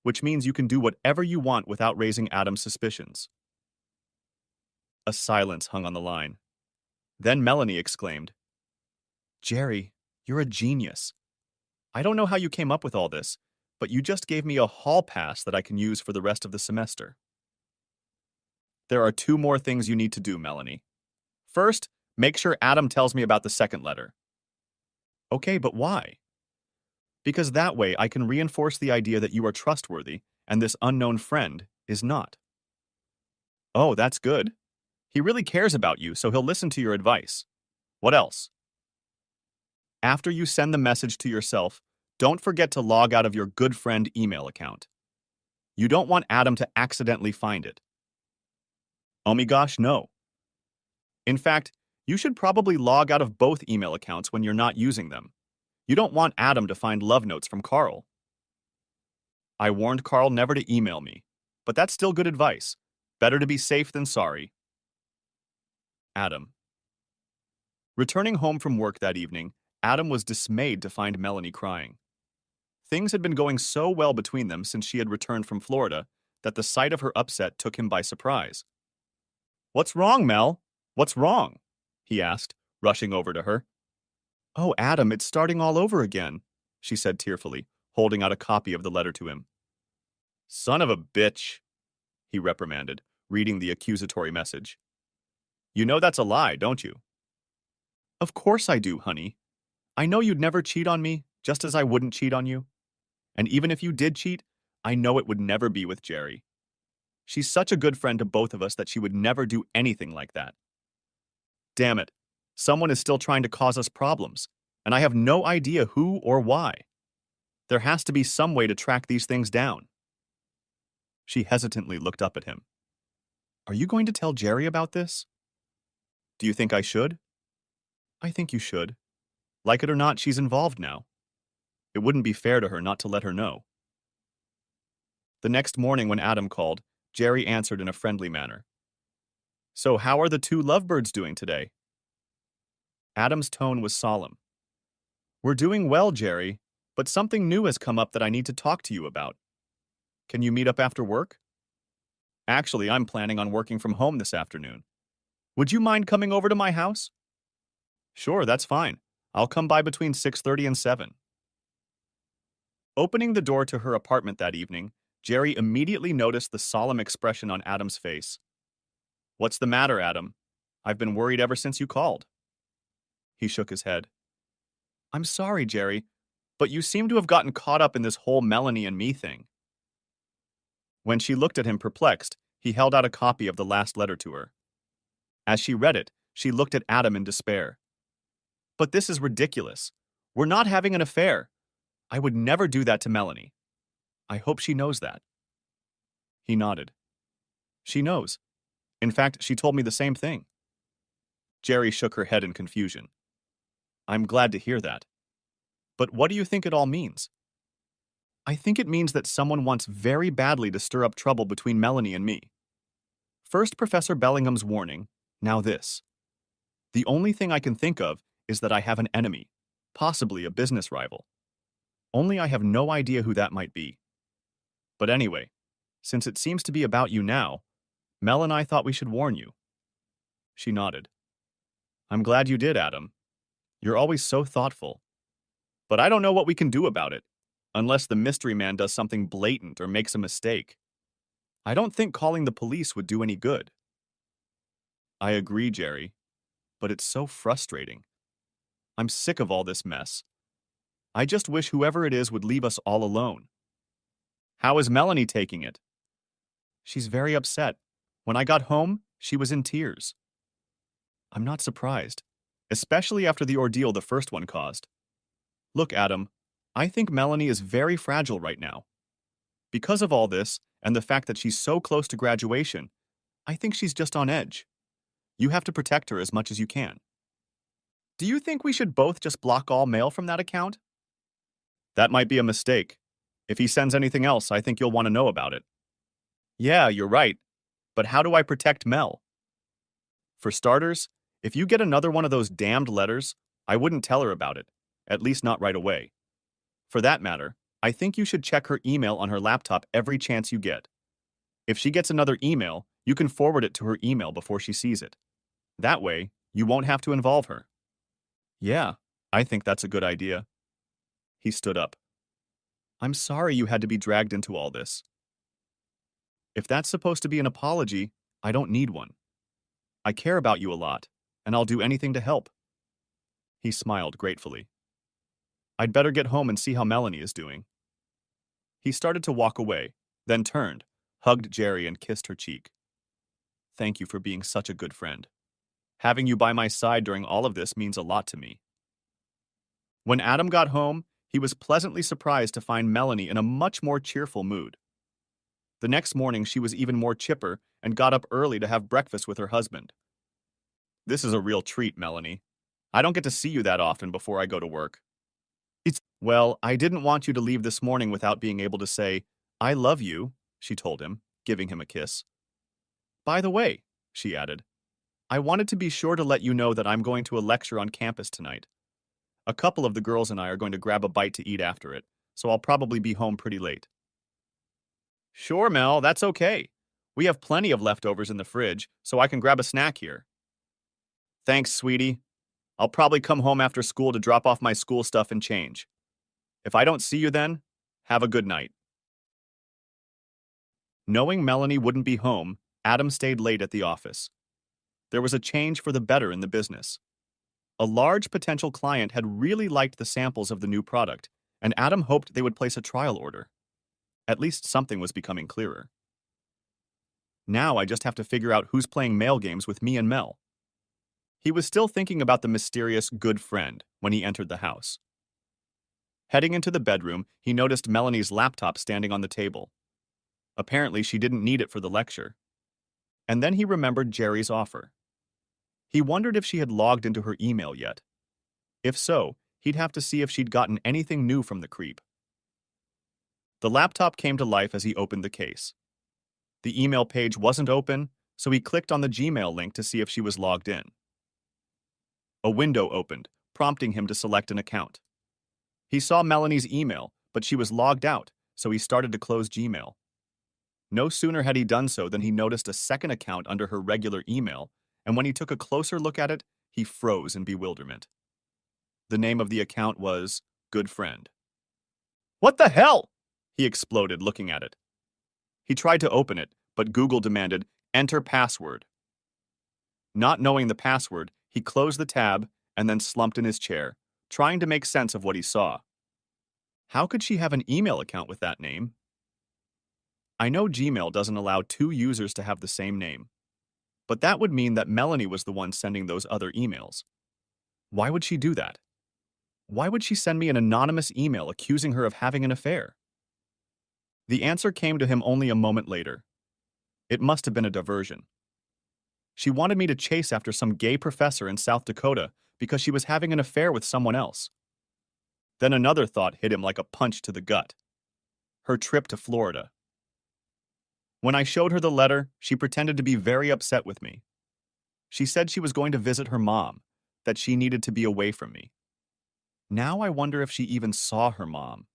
which means you can do whatever you want without raising Adam's suspicions. A silence hung on the line. Then Melanie exclaimed, Jerry, you're a genius. I don't know how you came up with all this, but you just gave me a hall pass that I can use for the rest of the semester. There are 2 more things you need to do, Melanie. First, make sure Adam tells me about the second letter. Okay, but why? Because that way I can reinforce the idea that you are trustworthy and this unknown friend is not. Oh, that's good. He really cares about you, so he'll listen to your advice. What else? After you send the message to yourself, don't forget to log out of your good friend email account. You don't want Adam to accidentally find it. Oh my gosh, no. In fact, you should probably log out of both email accounts when you're not using them. You don't want Adam to find love notes from Carl. I warned Carl never to email me, but that's still good advice. Better to be safe than sorry. Adam. Returning home from work that evening, Adam was dismayed to find Melanie crying. Things had been going so well between them since she had returned from Florida that the sight of her upset took him by surprise. What's wrong, Mel? What's wrong? He asked, rushing over to her. Oh, Adam, it's starting all over again, she said tearfully, holding out a copy of the letter to him. Son of a bitch, he reprimanded, reading the accusatory message. You know that's a lie, don't you? Of course I do, honey. I know you'd never cheat on me, just as I wouldn't cheat on you. And even if you did cheat, I know it would never be with Jerry. She's such a good friend to both of us that she would never do anything like that. Damn it. Someone is still trying to cause us problems, and I have no idea who or why. There has to be some way to track these things down. She hesitantly looked up at him. Are you going to tell Jerry about this? Do you think I should? I think you should. Like it or not, she's involved now. It wouldn't be fair to her not to let her know. The next morning when Adam called, Jerry answered in a friendly manner. So how are the 2 lovebirds doing today? Adam's tone was solemn. We're doing well, Jerry, but something new has come up that I need to talk to you about. Can you meet up after work? Actually, I'm planning on working from home this afternoon. Would you mind coming over to my house? Sure, that's fine. I'll come by between 6:30 and 7. Opening the door to her apartment that evening, Jerry immediately noticed the solemn expression on Adam's face. What's the matter, Adam? I've been worried ever since you called. He shook his head. I'm sorry, Jerry, but you seem to have gotten caught up in this whole Melanie and me thing. When she looked at him perplexed, he held out a copy of the last letter to her. As she read it, she looked at Adam in despair. But this is ridiculous. We're not having an affair. I would never do that to Melanie. I hope she knows that. He nodded. She knows. In fact, she told me the same thing. Jerry shook her head in confusion. I'm glad to hear that. But what do you think it all means? I think it means that someone wants very badly to stir up trouble between Melanie and me. First Professor Bellingham's warning, now this. The only thing I can think of is that I have an enemy, possibly a business rival. Only I have no idea who that might be. But anyway, since it seems to be about you now, Mel and I thought we should warn you. She nodded. I'm glad you did, Adam. You're always so thoughtful. But I don't know what we can do about it, unless the mystery man does something blatant or makes a mistake. I don't think calling the police would do any good. I agree, Jerry, but it's so frustrating. I'm sick of all this mess. I just wish whoever it is would leave us all alone. How is Melanie taking it? She's very upset. When I got home, she was in tears. I'm not surprised, especially after the ordeal the first one caused. Look, Adam, I think Melanie is very fragile right now. Because of all this, and the fact that she's so close to graduation, I think she's just on edge. You have to protect her as much as you can. Do you think we should both just block all mail from that account? That might be a mistake. If he sends anything else, I think you'll want to know about it. Yeah, you're right. But how do I protect Mel? For starters, if you get another one of those damned letters, I wouldn't tell her about it, at least not right away. For that matter, I think you should check her email on her laptop every chance you get. If she gets another email, you can forward it to her email before she sees it. That way, you won't have to involve her. Yeah, I think that's a good idea. He stood up. I'm sorry you had to be dragged into all this. If that's supposed to be an apology, I don't need one. I care about you a lot, and I'll do anything to help. He smiled gratefully. I'd better get home and see how Melanie is doing. He started to walk away, then turned, hugged Jerry, and kissed her cheek. Thank you for being such a good friend. Having you by my side during all of this means a lot to me. When Adam got home, he was pleasantly surprised to find Melanie in a much more cheerful mood. The next morning, she was even more chipper and got up early to have breakfast with her husband. This is a real treat, Melanie. I don't get to see you that often before I go to work. Well, I didn't want you to leave this morning without being able to say, I love you, she told him, giving him a kiss. By the way, she added, I wanted to be sure to let you know that I'm going to a lecture on campus tonight. A couple of the girls and I are going to grab a bite to eat after it, so I'll probably be home pretty late. Sure, Mel, that's okay. We have plenty of leftovers in the fridge, so I can grab a snack here. Thanks, sweetie. I'll probably come home after school to drop off my school stuff and change. If I don't see you then, have a good night. Knowing Melanie wouldn't be home, Adam stayed late at the office. There was a change for the better in the business. A large potential client had really liked the samples of the new product, and Adam hoped they would place a trial order. At least something was becoming clearer. Now I just have to figure out who's playing mail games with me and Mel. He was still thinking about the mysterious good friend when he entered the house. Heading into the bedroom, he noticed Melanie's laptop standing on the table. Apparently, she didn't need it for the lecture. And then he remembered Jerry's offer. He wondered if she had logged into her email yet. If so, he'd have to see if she'd gotten anything new from the creep. The laptop came to life as he opened the case. The email page wasn't open, so he clicked on the Gmail link to see if she was logged in. A window opened, prompting him to select an account. He saw Melanie's email, but she was logged out, so he started to close Gmail. No sooner had he done so than he noticed a second account under her regular email, and when he took a closer look at it, he froze in bewilderment. The name of the account was Good Friend. What the hell? He exploded, looking at it. He tried to open it, but Google demanded, enter password. Not knowing the password, he closed the tab and then slumped in his chair, trying to make sense of what he saw. How could she have an email account with that name? I know Gmail doesn't allow two users to have the same name, but that would mean that Melanie was the one sending those other emails. Why would she do that? Why would she send me an anonymous email accusing her of having an affair? The answer came to him only a moment later. It must have been a diversion. She wanted me to chase after some gay professor in South Dakota because she was having an affair with someone else. Then another thought hit him like a punch to the gut. Her trip to Florida. When I showed her the letter, she pretended to be very upset with me. She said she was going to visit her mom, that she needed to be away from me. Now I wonder if she even saw her mom.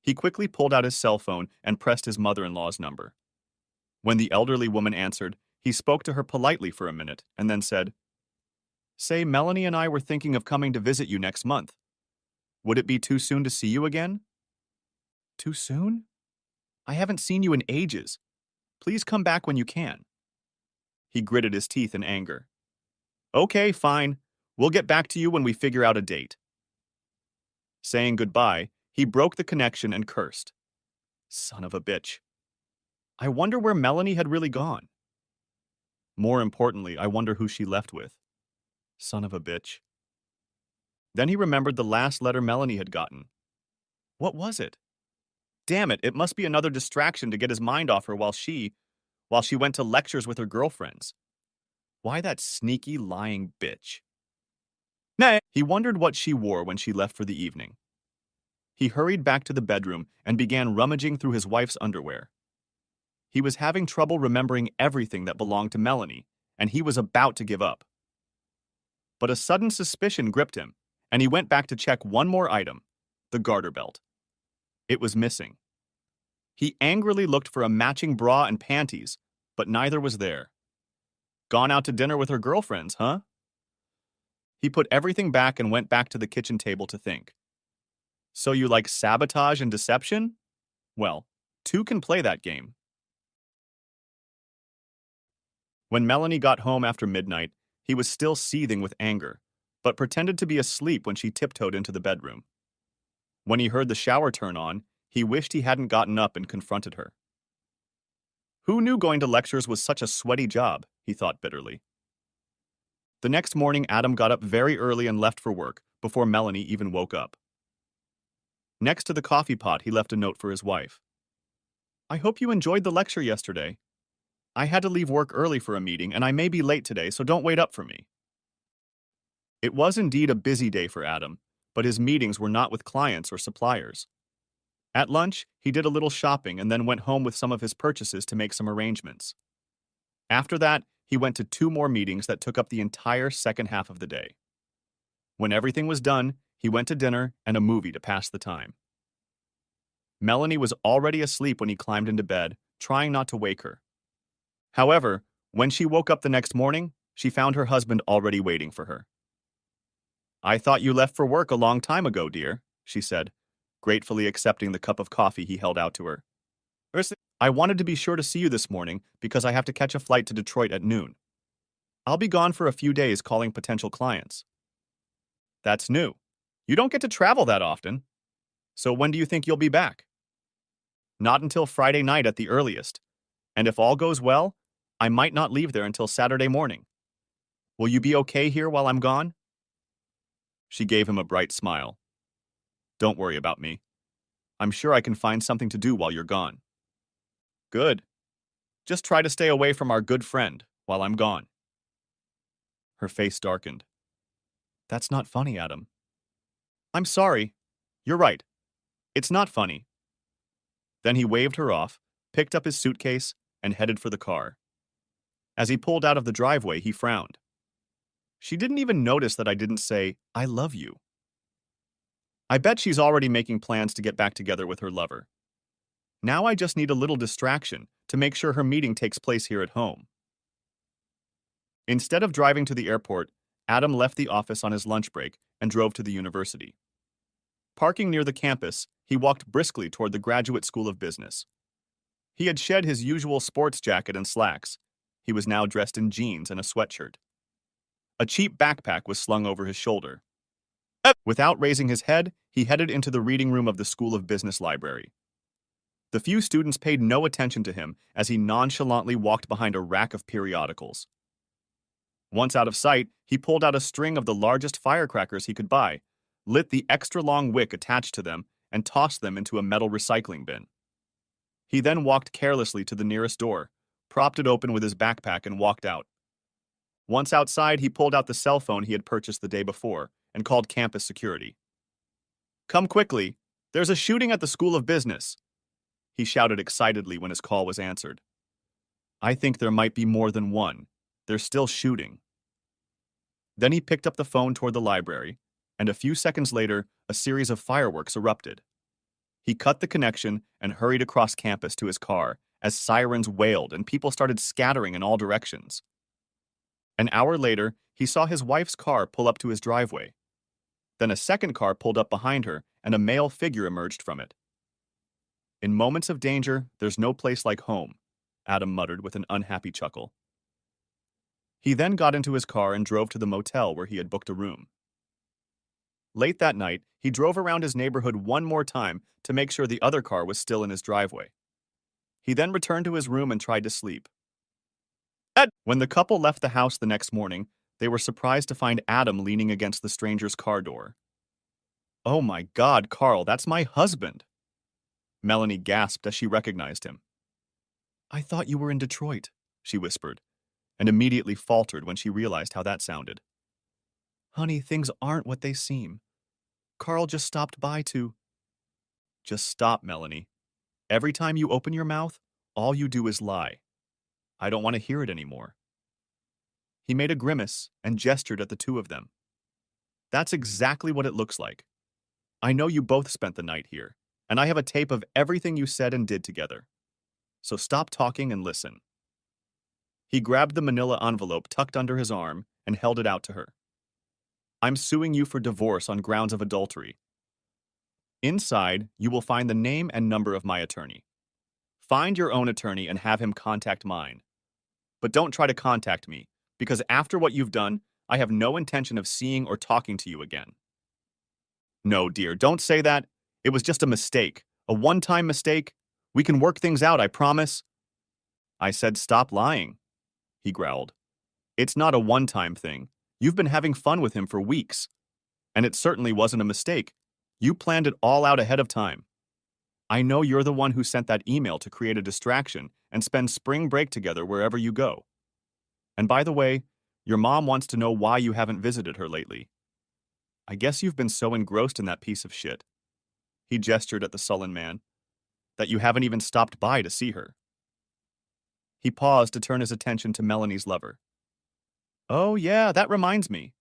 He quickly pulled out his cell phone and pressed his mother-in-law's number. When the elderly woman answered, he spoke to her politely for a minute and then said, Say, Melanie and I were thinking of coming to visit you next month. Would it be too soon to see you again? Too soon? I haven't seen you in ages. Please come back when you can. He gritted his teeth in anger. Okay, fine. We'll get back to you when we figure out a date. Saying goodbye, he broke the connection and cursed. Son of a bitch. I wonder where Melanie had really gone. More importantly, I wonder who she left with. Son of a bitch. Then he remembered the last letter Melanie had gotten. What was it? Damn it, it must be another distraction to get his mind off her while she went to lectures with her girlfriends. Why that sneaky, lying bitch? Nay. He wondered what she wore when she left for the evening. He hurried back to the bedroom and began rummaging through his wife's underwear. He was having trouble remembering everything that belonged to Melanie, and he was about to give up. But a sudden suspicion gripped him, and he went back to check one more item, the garter belt. It was missing. He angrily looked for a matching bra and panties, but neither was there. Gone out to dinner with her girlfriends, huh? He put everything back and went back to the kitchen table to think. So you like sabotage and deception? Well, two can play that game. When Melanie got home after midnight, he was still seething with anger, but pretended to be asleep when she tiptoed into the bedroom. When he heard the shower turn on, he wished he hadn't gotten up and confronted her. Who knew going to lectures was such a sweaty job, he thought bitterly. The next morning, Adam got up very early and left for work, before Melanie even woke up. Next to the coffee pot, he left a note for his wife. I hope you enjoyed the lecture yesterday. I had to leave work early for a meeting, and I may be late today, so don't wait up for me. It was indeed a busy day for Adam, but his meetings were not with clients or suppliers. At lunch, he did a little shopping and then went home with some of his purchases to make some arrangements. After that, he went to 2 more meetings that took up the entire second half of the day. When everything was done, he went to dinner and a movie to pass the time. Melanie was already asleep when he climbed into bed, trying not to wake her. However, when she woke up the next morning, she found her husband already waiting for her. I thought you left for work a long time ago, dear, she said, gratefully accepting the cup of coffee he held out to her. I wanted to be sure to see you this morning because I have to catch a flight to Detroit at noon. I'll be gone for a few days calling potential clients. That's new. You don't get to travel that often. So when do you think you'll be back? Not until Friday night at the earliest. And if all goes well, I might not leave there until Saturday morning. Will you be okay here while I'm gone? She gave him a bright smile. Don't worry about me. I'm sure I can find something to do while you're gone. Good. Just try to stay away from our good friend while I'm gone. Her face darkened. That's not funny, Adam. I'm sorry. You're right. It's not funny. Then he waved her off, picked up his suitcase, and headed for the car. As he pulled out of the driveway, he frowned. She didn't even notice that I didn't say, I love you. I bet she's already making plans to get back together with her lover. Now I just need a little distraction to make sure her meeting takes place here at home. Instead of driving to the airport, Adam left the office on his lunch break and drove to the university. Parking near the campus, he walked briskly toward the Graduate School of Business. He had shed his usual sports jacket and slacks. He was now dressed in jeans and a sweatshirt. A cheap backpack was slung over his shoulder. Without raising his head, he headed into the reading room of the School of Business library. The few students paid no attention to him as he nonchalantly walked behind a rack of periodicals. Once out of sight, he pulled out a string of the largest firecrackers he could buy, lit the extra-long wick attached to them, and tossed them into a metal recycling bin. He then walked carelessly to the nearest door, propped it open with his backpack, and walked out. Once outside, he pulled out the cell phone he had purchased the day before and called campus security. Come quickly, there's a shooting at the School of Business, he shouted excitedly when his call was answered. I think there might be more than one. They're still shooting. Then he picked up the phone toward the library, and a few seconds later, a series of fireworks erupted. He cut the connection and hurried across campus to his car as sirens wailed and people started scattering in all directions. An hour later, he saw his wife's car pull up to his driveway. Then a second car pulled up behind her, and a male figure emerged from it. In moments of danger, there's no place like home, Adam muttered with an unhappy chuckle. He then got into his car and drove to the motel where he had booked a room. Late that night, he drove around his neighborhood one more time to make sure the other car was still in his driveway. He then returned to his room and tried to sleep. When the couple left the house the next morning, they were surprised to find Adam leaning against the stranger's car door. "Oh my God, Carl, that's my husband!" Melanie gasped as she recognized him. "I thought you were in Detroit," she whispered, and immediately faltered when she realized how that sounded. "Honey, things aren't what they seem. Carl just stopped by to—" "Just stop, Melanie. Every time you open your mouth, all you do is lie. I don't want to hear it anymore." He made a grimace and gestured at the two of them. "That's exactly what it looks like. I know you both spent the night here, and I have a tape of everything you said and did together. So stop talking and listen." He grabbed the manila envelope tucked under his arm and held it out to her. "I'm suing you for divorce on grounds of adultery. Inside, you will find the name and number of my attorney. Find your own attorney and have him contact mine. But don't try to contact me, because after what you've done, I have no intention of seeing or talking to you again." "No, dear, don't say that. It was just a mistake. A one-time mistake. We can work things out, I promise." "I said stop lying," he growled. "It's not a one-time thing. You've been having fun with him for weeks. And it certainly wasn't a mistake. You planned it all out ahead of time. I know you're the one who sent that email to create a distraction and spend spring break together wherever you go. And by the way, your mom wants to know why you haven't visited her lately. I guess you've been so engrossed in that piece of shit," he gestured at the sullen man, "that you haven't even stopped by to see her." He paused to turn his attention to Melanie's lover. "Oh yeah, that reminds me."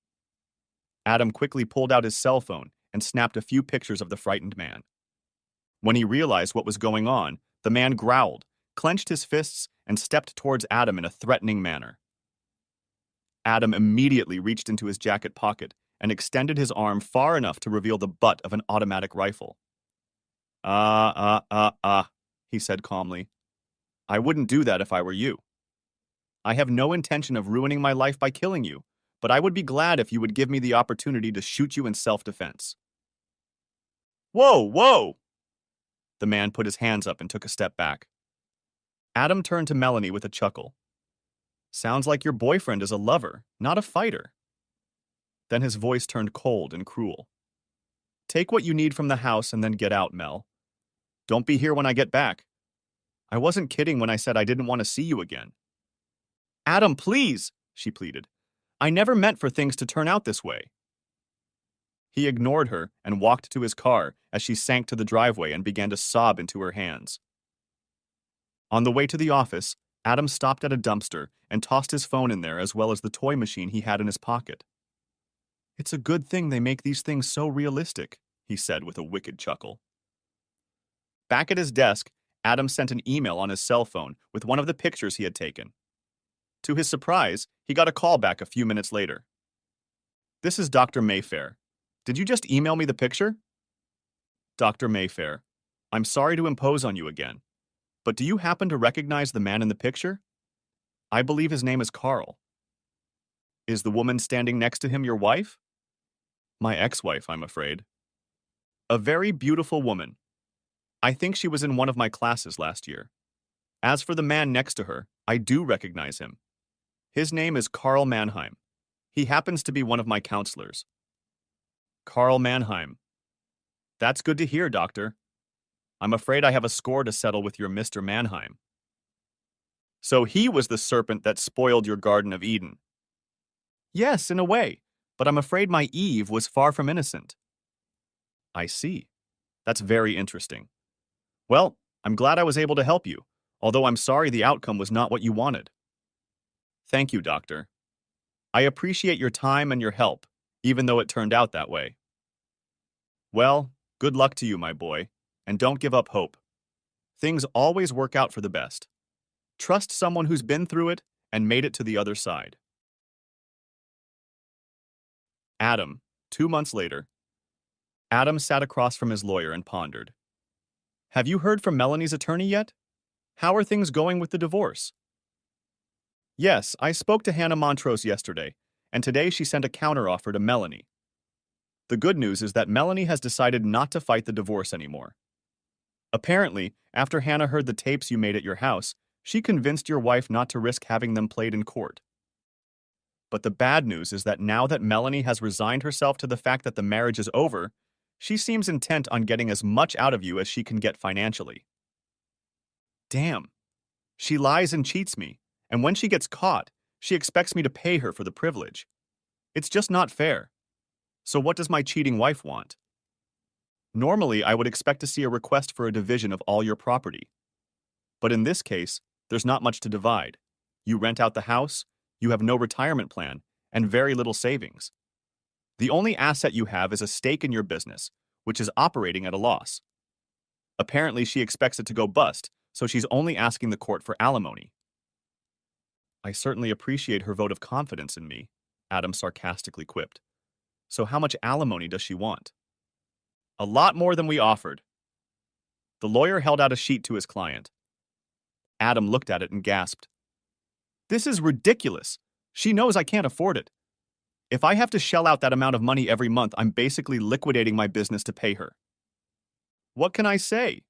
Adam quickly pulled out his cell phone and snapped a few pictures of the frightened man. When he realized what was going on, the man growled, clenched his fists, and stepped towards Adam in a threatening manner. Adam immediately reached into his jacket pocket and extended his arm far enough to reveal the butt of an automatic rifle. He said calmly. "I wouldn't do that if I were you. I have no intention of ruining my life by killing you, but I would be glad if you would give me the opportunity to shoot you in self-defense." "Whoa, whoa!" The man put his hands up and took a step back. Adam turned to Melanie with a chuckle. "Sounds like your boyfriend is a lover, not a fighter." Then his voice turned cold and cruel. "Take what you need from the house and then get out, Mel. Don't be here when I get back. I wasn't kidding when I said I didn't want to see you again." "Adam, please," she pleaded. "I never meant for things to turn out this way." He ignored her and walked to his car as she sank to the driveway and began to sob into her hands. On the way to the office, Adam stopped at a dumpster and tossed his phone in there as well as the toy machine he had in his pocket. "It's a good thing they make these things so realistic," he said with a wicked chuckle. Back at his desk, Adam sent an email on his cell phone with one of the pictures he had taken. To his surprise, he got a call back a few minutes later. "This is Dr. Mayfair. Did you just email me the picture?" "Dr. Mayfair, I'm sorry to impose on you again, but do you happen to recognize the man in the picture? I believe his name is Carl." "Is the woman standing next to him your wife?" "My ex-wife, I'm afraid." "A very beautiful woman. I think she was in one of my classes last year. As for the man next to her, I do recognize him. His name is Carl Mannheim. He happens to be one of my counselors." "Carl Mannheim. That's good to hear, doctor. I'm afraid I have a score to settle with your Mr. Mannheim." "So he was the serpent that spoiled your Garden of Eden." "Yes, in a way, but I'm afraid my Eve was far from innocent." "I see. That's very interesting. Well, I'm glad I was able to help you, although I'm sorry the outcome was not what you wanted." "Thank you, doctor. I appreciate your time and your help, even though it turned out that way." "Well, good luck to you, my boy, and don't give up hope. Things always work out for the best. Trust someone who's been through it and made it to the other side." Adam, 2 months later. Adam sat across from his lawyer and pondered. "Have you heard from Melanie's attorney yet? How are things going with the divorce?" Yes, I spoke to Hannah Montrose yesterday, and today she sent a counteroffer to Melanie. The good news is that Melanie has decided not to fight the divorce anymore. Apparently, after Hannah heard the tapes you made at your house, she convinced your wife not to risk having them played in court. But the bad news is that now that Melanie has resigned herself to the fact that the marriage is over, she seems intent on getting as much out of you as she can get financially. Damn. She lies and cheats me, and when she gets caught, she expects me to pay her for the privilege. It's just not fair. So what does my cheating wife want? Normally, I would expect to see a request for a division of all your property. But in this case, there's not much to divide. You rent out the house, you have no retirement plan, and very little savings. The only asset you have is a stake in your business, which is operating at a loss. Apparently, she expects it to go bust, so she's only asking the court for alimony. I certainly appreciate her vote of confidence in me, Adam sarcastically quipped. So how much alimony does she want? A lot more than we offered. The lawyer held out a sheet to his client. Adam looked at it and gasped. This is ridiculous. She knows I can't afford it. If I have to shell out that amount of money every month, I'm basically liquidating my business to pay her. What can I say?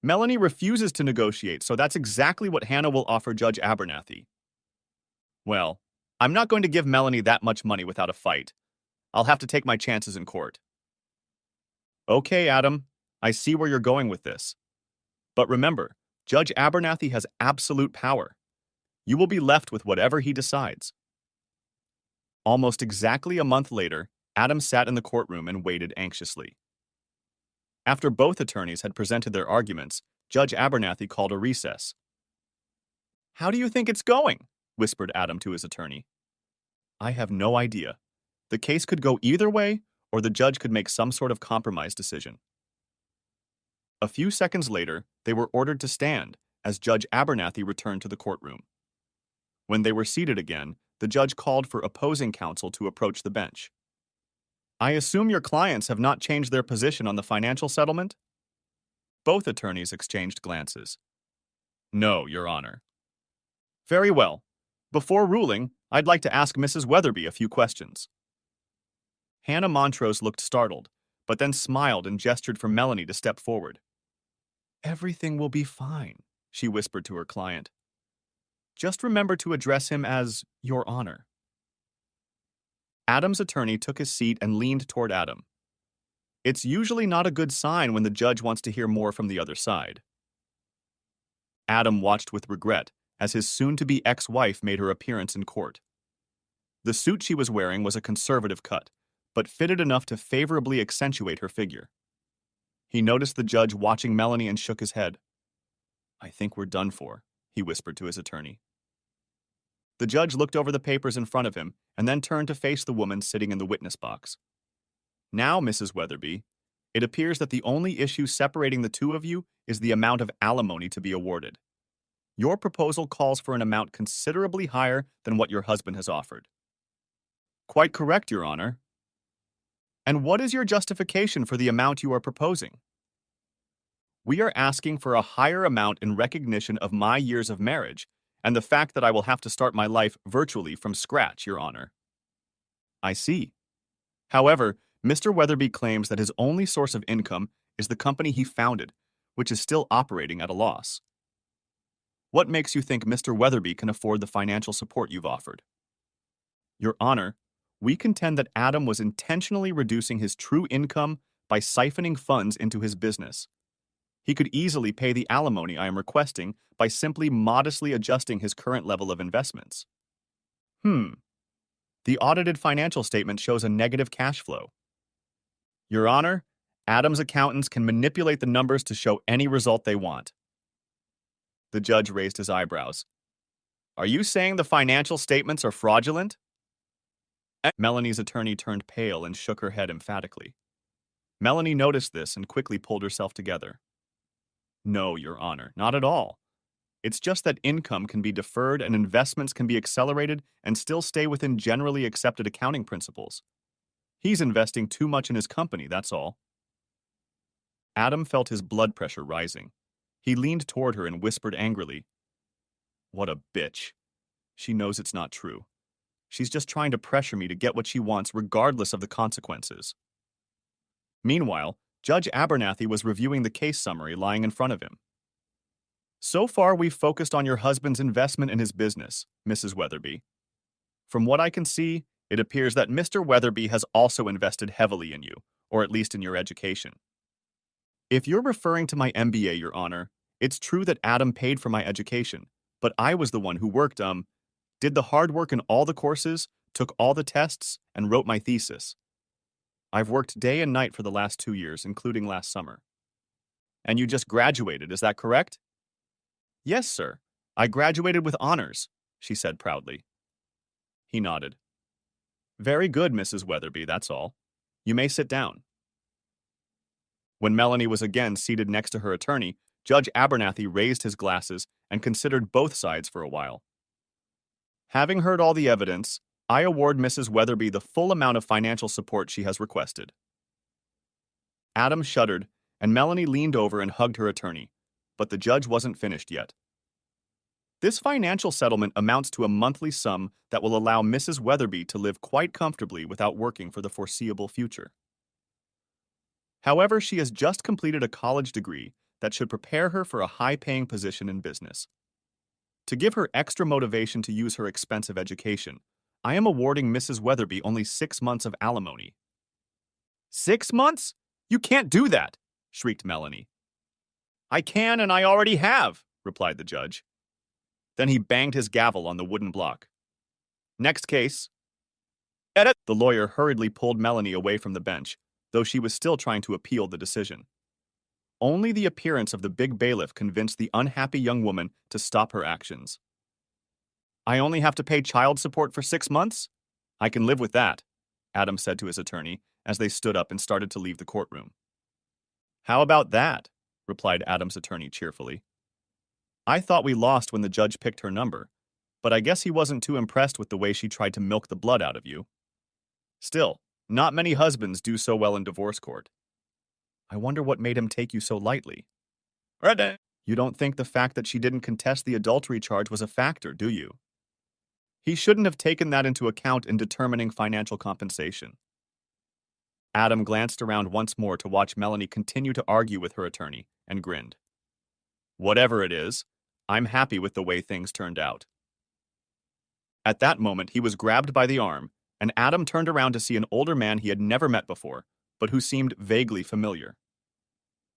Melanie refuses to negotiate, so that's exactly what Hannah will offer Judge Abernathy. Well, I'm not going to give Melanie that much money without a fight. I'll have to take my chances in court. Okay, Adam, I see where you're going with this. But remember, Judge Abernathy has absolute power. You will be left with whatever he decides. Almost exactly a month later, Adam sat in the courtroom and waited anxiously. After both attorneys had presented their arguments, Judge Abernathy called a recess. How do you think it's going? Whispered Adam to his attorney. I have no idea. The case could go either way, or the judge could make some sort of compromise decision. A few seconds later, they were ordered to stand as Judge Abernathy returned to the courtroom. When they were seated again, the judge called for opposing counsel to approach the bench. I assume your clients have not changed their position on the financial settlement? Both attorneys exchanged glances. No, Your Honor. Very well. Before ruling, I'd like to ask Mrs. Weatherby a few questions. Hannah Montrose looked startled, but then smiled and gestured for Melanie to step forward. Everything will be fine, she whispered to her client. Just remember to address him as Your Honor. Adam's attorney took his seat and leaned toward Adam. It's usually not a good sign when the judge wants to hear more from the other side. Adam watched with regret as his soon-to-be ex-wife made her appearance in court. The suit she was wearing was a conservative cut, but fitted enough to favorably accentuate her figure. He noticed the judge watching Melanie and shook his head. I think we're done for, he whispered to his attorney. The judge looked over the papers in front of him and then turned to face the woman sitting in the witness box. Now, Mrs. Weatherby, it appears that the only issue separating the two of you is the amount of alimony to be awarded. Your proposal calls for an amount considerably higher than what your husband has offered. Quite correct, Your Honor. And what is your justification for the amount you are proposing? We are asking for a higher amount in recognition of my years of marriage and the fact that I will have to start my life virtually from scratch, Your Honor. I see. However, Mr. Weatherby claims that his only source of income is the company he founded, which is still operating at a loss. What makes you think Mr. Weatherby can afford the financial support you've offered? Your Honor, we contend that Adam was intentionally reducing his true income by siphoning funds into his business. He could easily pay the alimony I am requesting by simply modestly adjusting his current level of investments. The audited financial statement shows a negative cash flow. Your Honor, Adam's accountants can manipulate the numbers to show any result they want. The judge raised his eyebrows. Are you saying the financial statements are fraudulent? Melanie's attorney turned pale and shook her head emphatically. Melanie noticed this and quickly pulled herself together. No, Your Honor, not at all. It's just that income can be deferred and investments can be accelerated and still stay within generally accepted accounting principles. He's investing too much in his company, that's all. Adam felt his blood pressure rising. He leaned toward her and whispered angrily, What a bitch. She knows it's not true. She's just trying to pressure me to get what she wants regardless of the consequences. Meanwhile, Judge Abernathy was reviewing the case summary lying in front of him. So far, we've focused on your husband's investment in his business, Mrs. Weatherby. From what I can see, it appears that Mr. Weatherby has also invested heavily in you, or at least in your education. If you're referring to my MBA, Your Honor, it's true that Adam paid for my education, but I was the one who did the hard work in all the courses, took all the tests, and wrote my thesis. I've worked day and night for the last 2 years, including last summer. And you just graduated, is that correct? Yes, sir. I graduated with honors, she said proudly. He nodded. Very good, Mrs. Weatherby, that's all. You may sit down. When Melanie was again seated next to her attorney, Judge Abernathy raised his glasses and considered both sides for a while. Having heard all the evidence, I award Mrs. Weatherby the full amount of financial support she has requested. Adam shuddered, and Melanie leaned over and hugged her attorney, but the judge wasn't finished yet. This financial settlement amounts to a monthly sum that will allow Mrs. Weatherby to live quite comfortably without working for the foreseeable future. However, she has just completed a college degree that should prepare her for a high-paying position in business. To give her extra motivation to use her expensive education, I am awarding Mrs. Weatherby only 6 months of alimony. 6 months? You can't do that, shrieked Melanie. I can, and I already have, replied the judge. Then he banged his gavel on the wooden block. Next case. Edit. The lawyer hurriedly pulled Melanie away from the bench, though she was still trying to appeal the decision. Only the appearance of the big bailiff convinced the unhappy young woman to stop her actions. I only have to pay child support for 6 months? I can live with that, Adam said to his attorney as they stood up and started to leave the courtroom. How about that? Replied Adam's attorney cheerfully. I thought we lost when the judge picked her number, but I guess he wasn't too impressed with the way she tried to milk the blood out of you. Still, not many husbands do so well in divorce court. I wonder what made him take you so lightly. You don't think the fact that she didn't contest the adultery charge was a factor, do you? He shouldn't have taken that into account in determining financial compensation. Adam glanced around once more to watch Melanie continue to argue with her attorney, and grinned. Whatever it is, I'm happy with the way things turned out. At that moment, he was grabbed by the arm, and Adam turned around to see an older man he had never met before, but who seemed vaguely familiar.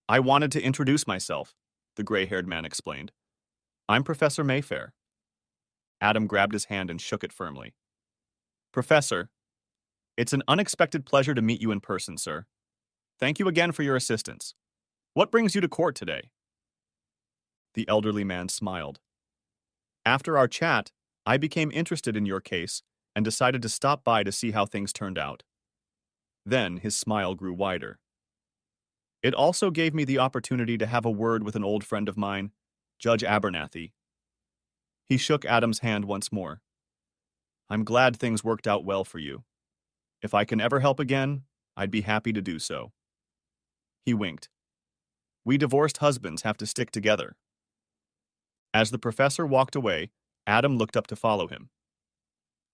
I wanted to introduce myself, the gray-haired man explained. I'm Professor Mayfair. Adam grabbed his hand and shook it firmly. Professor, it's an unexpected pleasure to meet you in person, sir. Thank you again for your assistance. What brings you to court today? The elderly man smiled. After our chat, I became interested in your case and decided to stop by to see how things turned out. Then his smile grew wider. It also gave me the opportunity to have a word with an old friend of mine, Judge Abernathy. He shook Adam's hand once more. I'm glad things worked out well for you. If I can ever help again, I'd be happy to do so. He winked. We divorced husbands have to stick together. As the professor walked away, Adam looked up to follow him.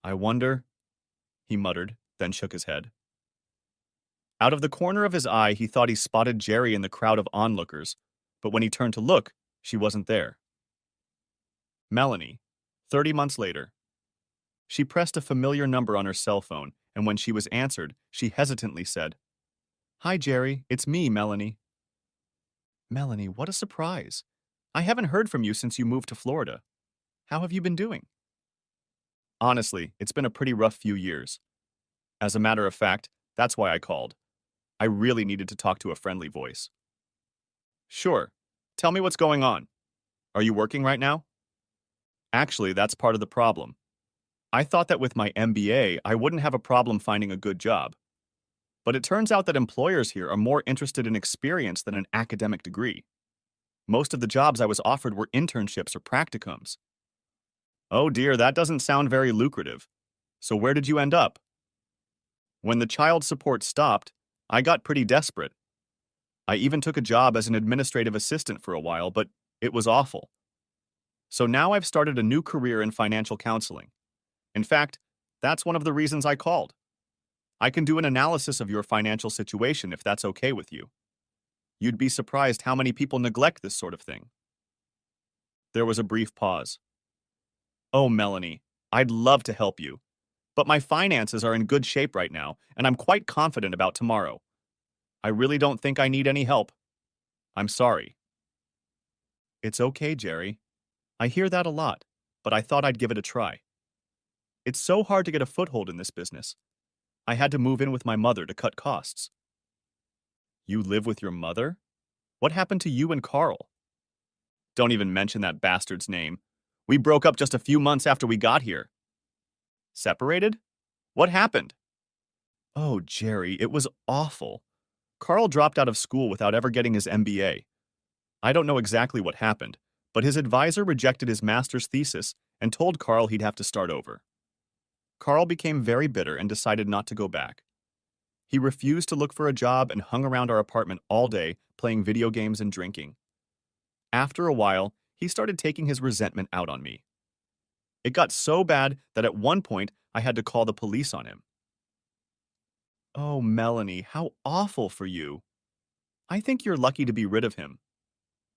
I wonder, he muttered, then shook his head. Out of the corner of his eye, he thought he spotted Jerry in the crowd of onlookers, but when he turned to look, she wasn't there. Melanie, 30 months later. She pressed a familiar number on her cell phone, and when she was answered, she hesitantly said, Hi, Jerry, it's me, Melanie. Melanie, what a surprise. I haven't heard from you since you moved to Florida. How have you been doing? Honestly, it's been a pretty rough few years. As a matter of fact, that's why I called. I really needed to talk to a friendly voice. Sure. Tell me what's going on. Are you working right now? Actually, that's part of the problem. I thought that with my MBA, I wouldn't have a problem finding a good job. But it turns out that employers here are more interested in experience than an academic degree. Most of the jobs I was offered were internships or practicums. Oh dear, that doesn't sound very lucrative. So where did you end up? When the child support stopped, I got pretty desperate. I even took a job as an administrative assistant for a while, but it was awful. So now I've started a new career in financial counseling. In fact, that's one of the reasons I called. I can do an analysis of your financial situation if that's okay with you. You'd be surprised how many people neglect this sort of thing. There was a brief pause. Oh, Melanie, I'd love to help you, but my finances are in good shape right now, and I'm quite confident about tomorrow. I really don't think I need any help. I'm sorry. It's okay, Jerry. I hear that a lot, but I thought I'd give it a try. It's so hard to get a foothold in this business. I had to move in with my mother to cut costs. You live with your mother? What happened to you and Carl? Don't even mention that bastard's name. We broke up just a few months after we got here. Separated? What happened? Oh, Jerry, it was awful. Carl dropped out of school without ever getting his MBA. I don't know exactly what happened, but his advisor rejected his master's thesis and told Carl he'd have to start over. Carl became very bitter and decided not to go back. He refused to look for a job and hung around our apartment all day, playing video games and drinking. After a while, he started taking his resentment out on me. It got so bad that at one point I had to call the police on him. Oh, Melanie, how awful for you. I think you're lucky to be rid of him.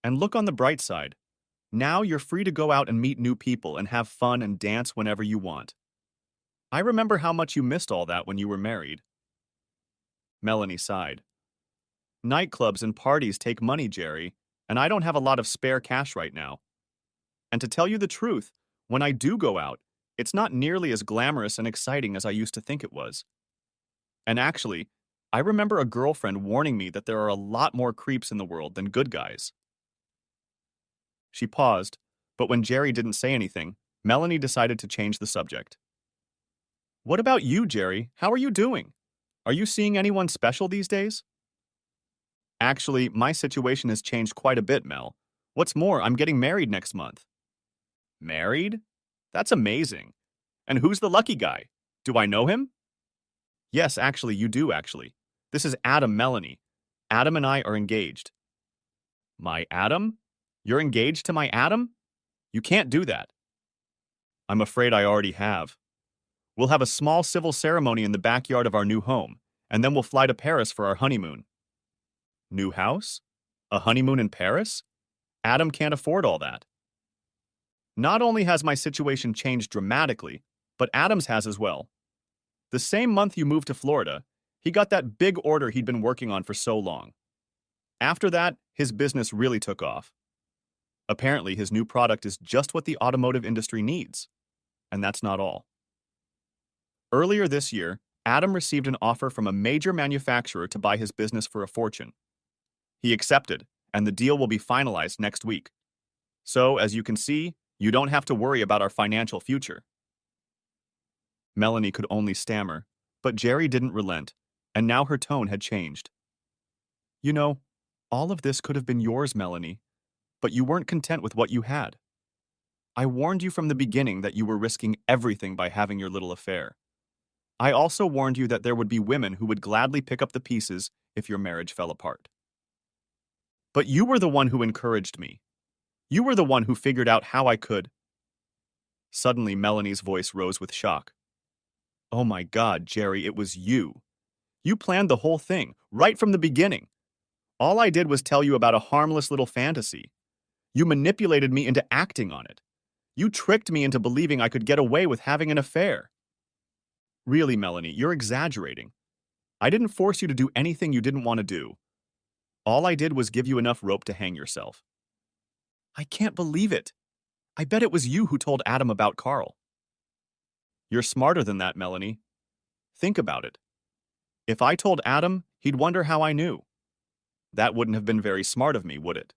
And look on the bright side. Now you're free to go out and meet new people and have fun and dance whenever you want. I remember how much you missed all that when you were married. Melanie sighed. Nightclubs and parties take money, Jerry, and I don't have a lot of spare cash right now. And to tell you the truth, when I do go out, it's not nearly as glamorous and exciting as I used to think it was. And actually, I remember a girlfriend warning me that there are a lot more creeps in the world than good guys. She paused, but when Jerry didn't say anything, Melanie decided to change the subject. What about you, Jerry? How are you doing? Are you seeing anyone special these days? Actually, my situation has changed quite a bit, Mel. What's more, I'm getting married next month. Married? That's amazing. And who's the lucky guy? Do I know him? Yes, actually, you do, actually. This is Adam, Melanie. Adam and I are engaged. My Adam? You're engaged to my Adam? You can't do that. I'm afraid I already have. We'll have a small civil ceremony in the backyard of our new home, and then we'll fly to Paris for our honeymoon. New house? A honeymoon in Paris? Adam can't afford all that. Not only has my situation changed dramatically, but Adam's has as well. The same month you moved to Florida, he got that big order he'd been working on for so long. After that, his business really took off. Apparently, his new product is just what the automotive industry needs. And that's not all. Earlier this year, Adam received an offer from a major manufacturer to buy his business for a fortune. He accepted, and the deal will be finalized next week. So, as you can see, you don't have to worry about our financial future. Melanie could only stammer, but Jerry didn't relent, and now her tone had changed. You know, all of this could have been yours, Melanie, but you weren't content with what you had. I warned you from the beginning that you were risking everything by having your little affair. I also warned you that there would be women who would gladly pick up the pieces if your marriage fell apart. But you were the one who encouraged me. You were the one who figured out how I could. Suddenly, Melanie's voice rose with shock. Oh my God, Jerry, it was you. You planned the whole thing, right from the beginning. All I did was tell you about a harmless little fantasy. You manipulated me into acting on it. You tricked me into believing I could get away with having an affair. Really, Melanie, you're exaggerating. I didn't force you to do anything you didn't want to do. All I did was give you enough rope to hang yourself. I can't believe it. I bet it was you who told Adam about Carl. You're smarter than that, Melanie. Think about it. If I told Adam, he'd wonder how I knew. That wouldn't have been very smart of me, would it?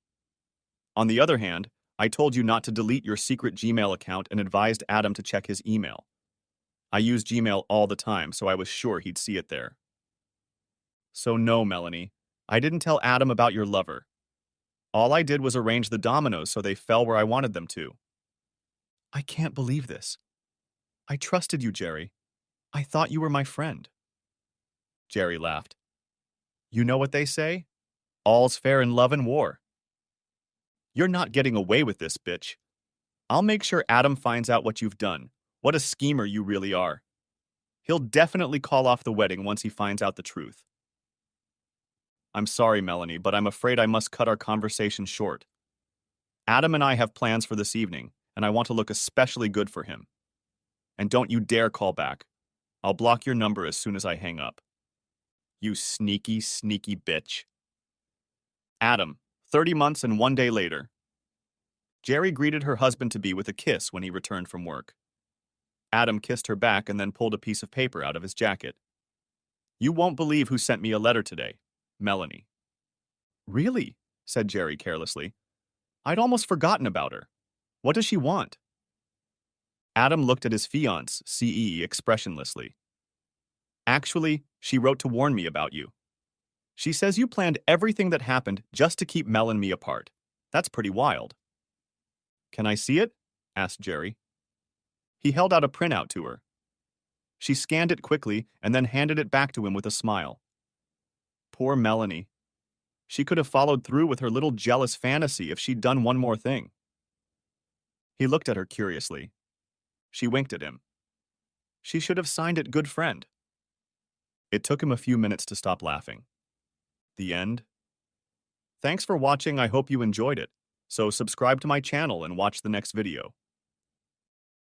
On the other hand, I told you not to delete your secret Gmail account and advised Adam to check his email. I use Gmail all the time, so I was sure he'd see it there. So no, Melanie, I didn't tell Adam about your lover. All I did was arrange the dominoes so they fell where I wanted them to. I can't believe this. I trusted you, Jerry. I thought you were my friend. Jerry laughed. You know what they say? All's fair in love and war. You're not getting away with this, bitch. I'll make sure Adam finds out what you've done. What a schemer you really are. He'll definitely call off the wedding once he finds out the truth. I'm sorry, Melanie, but I'm afraid I must cut our conversation short. Adam and I have plans for this evening, and I want to look especially good for him. And don't you dare call back. I'll block your number as soon as I hang up. You sneaky, sneaky bitch. Adam, 30 months and 1 day later. Jerry greeted her husband-to-be with a kiss when he returned from work. Adam kissed her back and then pulled a piece of paper out of his jacket. You won't believe who sent me a letter today. Melanie. Really? Said Jerry carelessly. I'd almost forgotten about her. What does she want? Adam looked at his fiancée, CE, expressionlessly. Actually, she wrote to warn me about you. She says you planned everything that happened just to keep Mel and me apart. That's pretty wild. Can I see it? Asked Jerry. He held out a printout to her. She scanned it quickly and then handed it back to him with a smile. Poor Melanie. She could have followed through with her little jealous fantasy if she'd done one more thing. He looked at her curiously. She winked at him. She should have signed it good friend. It took him a few minutes to stop laughing. The end. Thanks for watching. I hope you enjoyed it. So subscribe to my channel and watch the next video.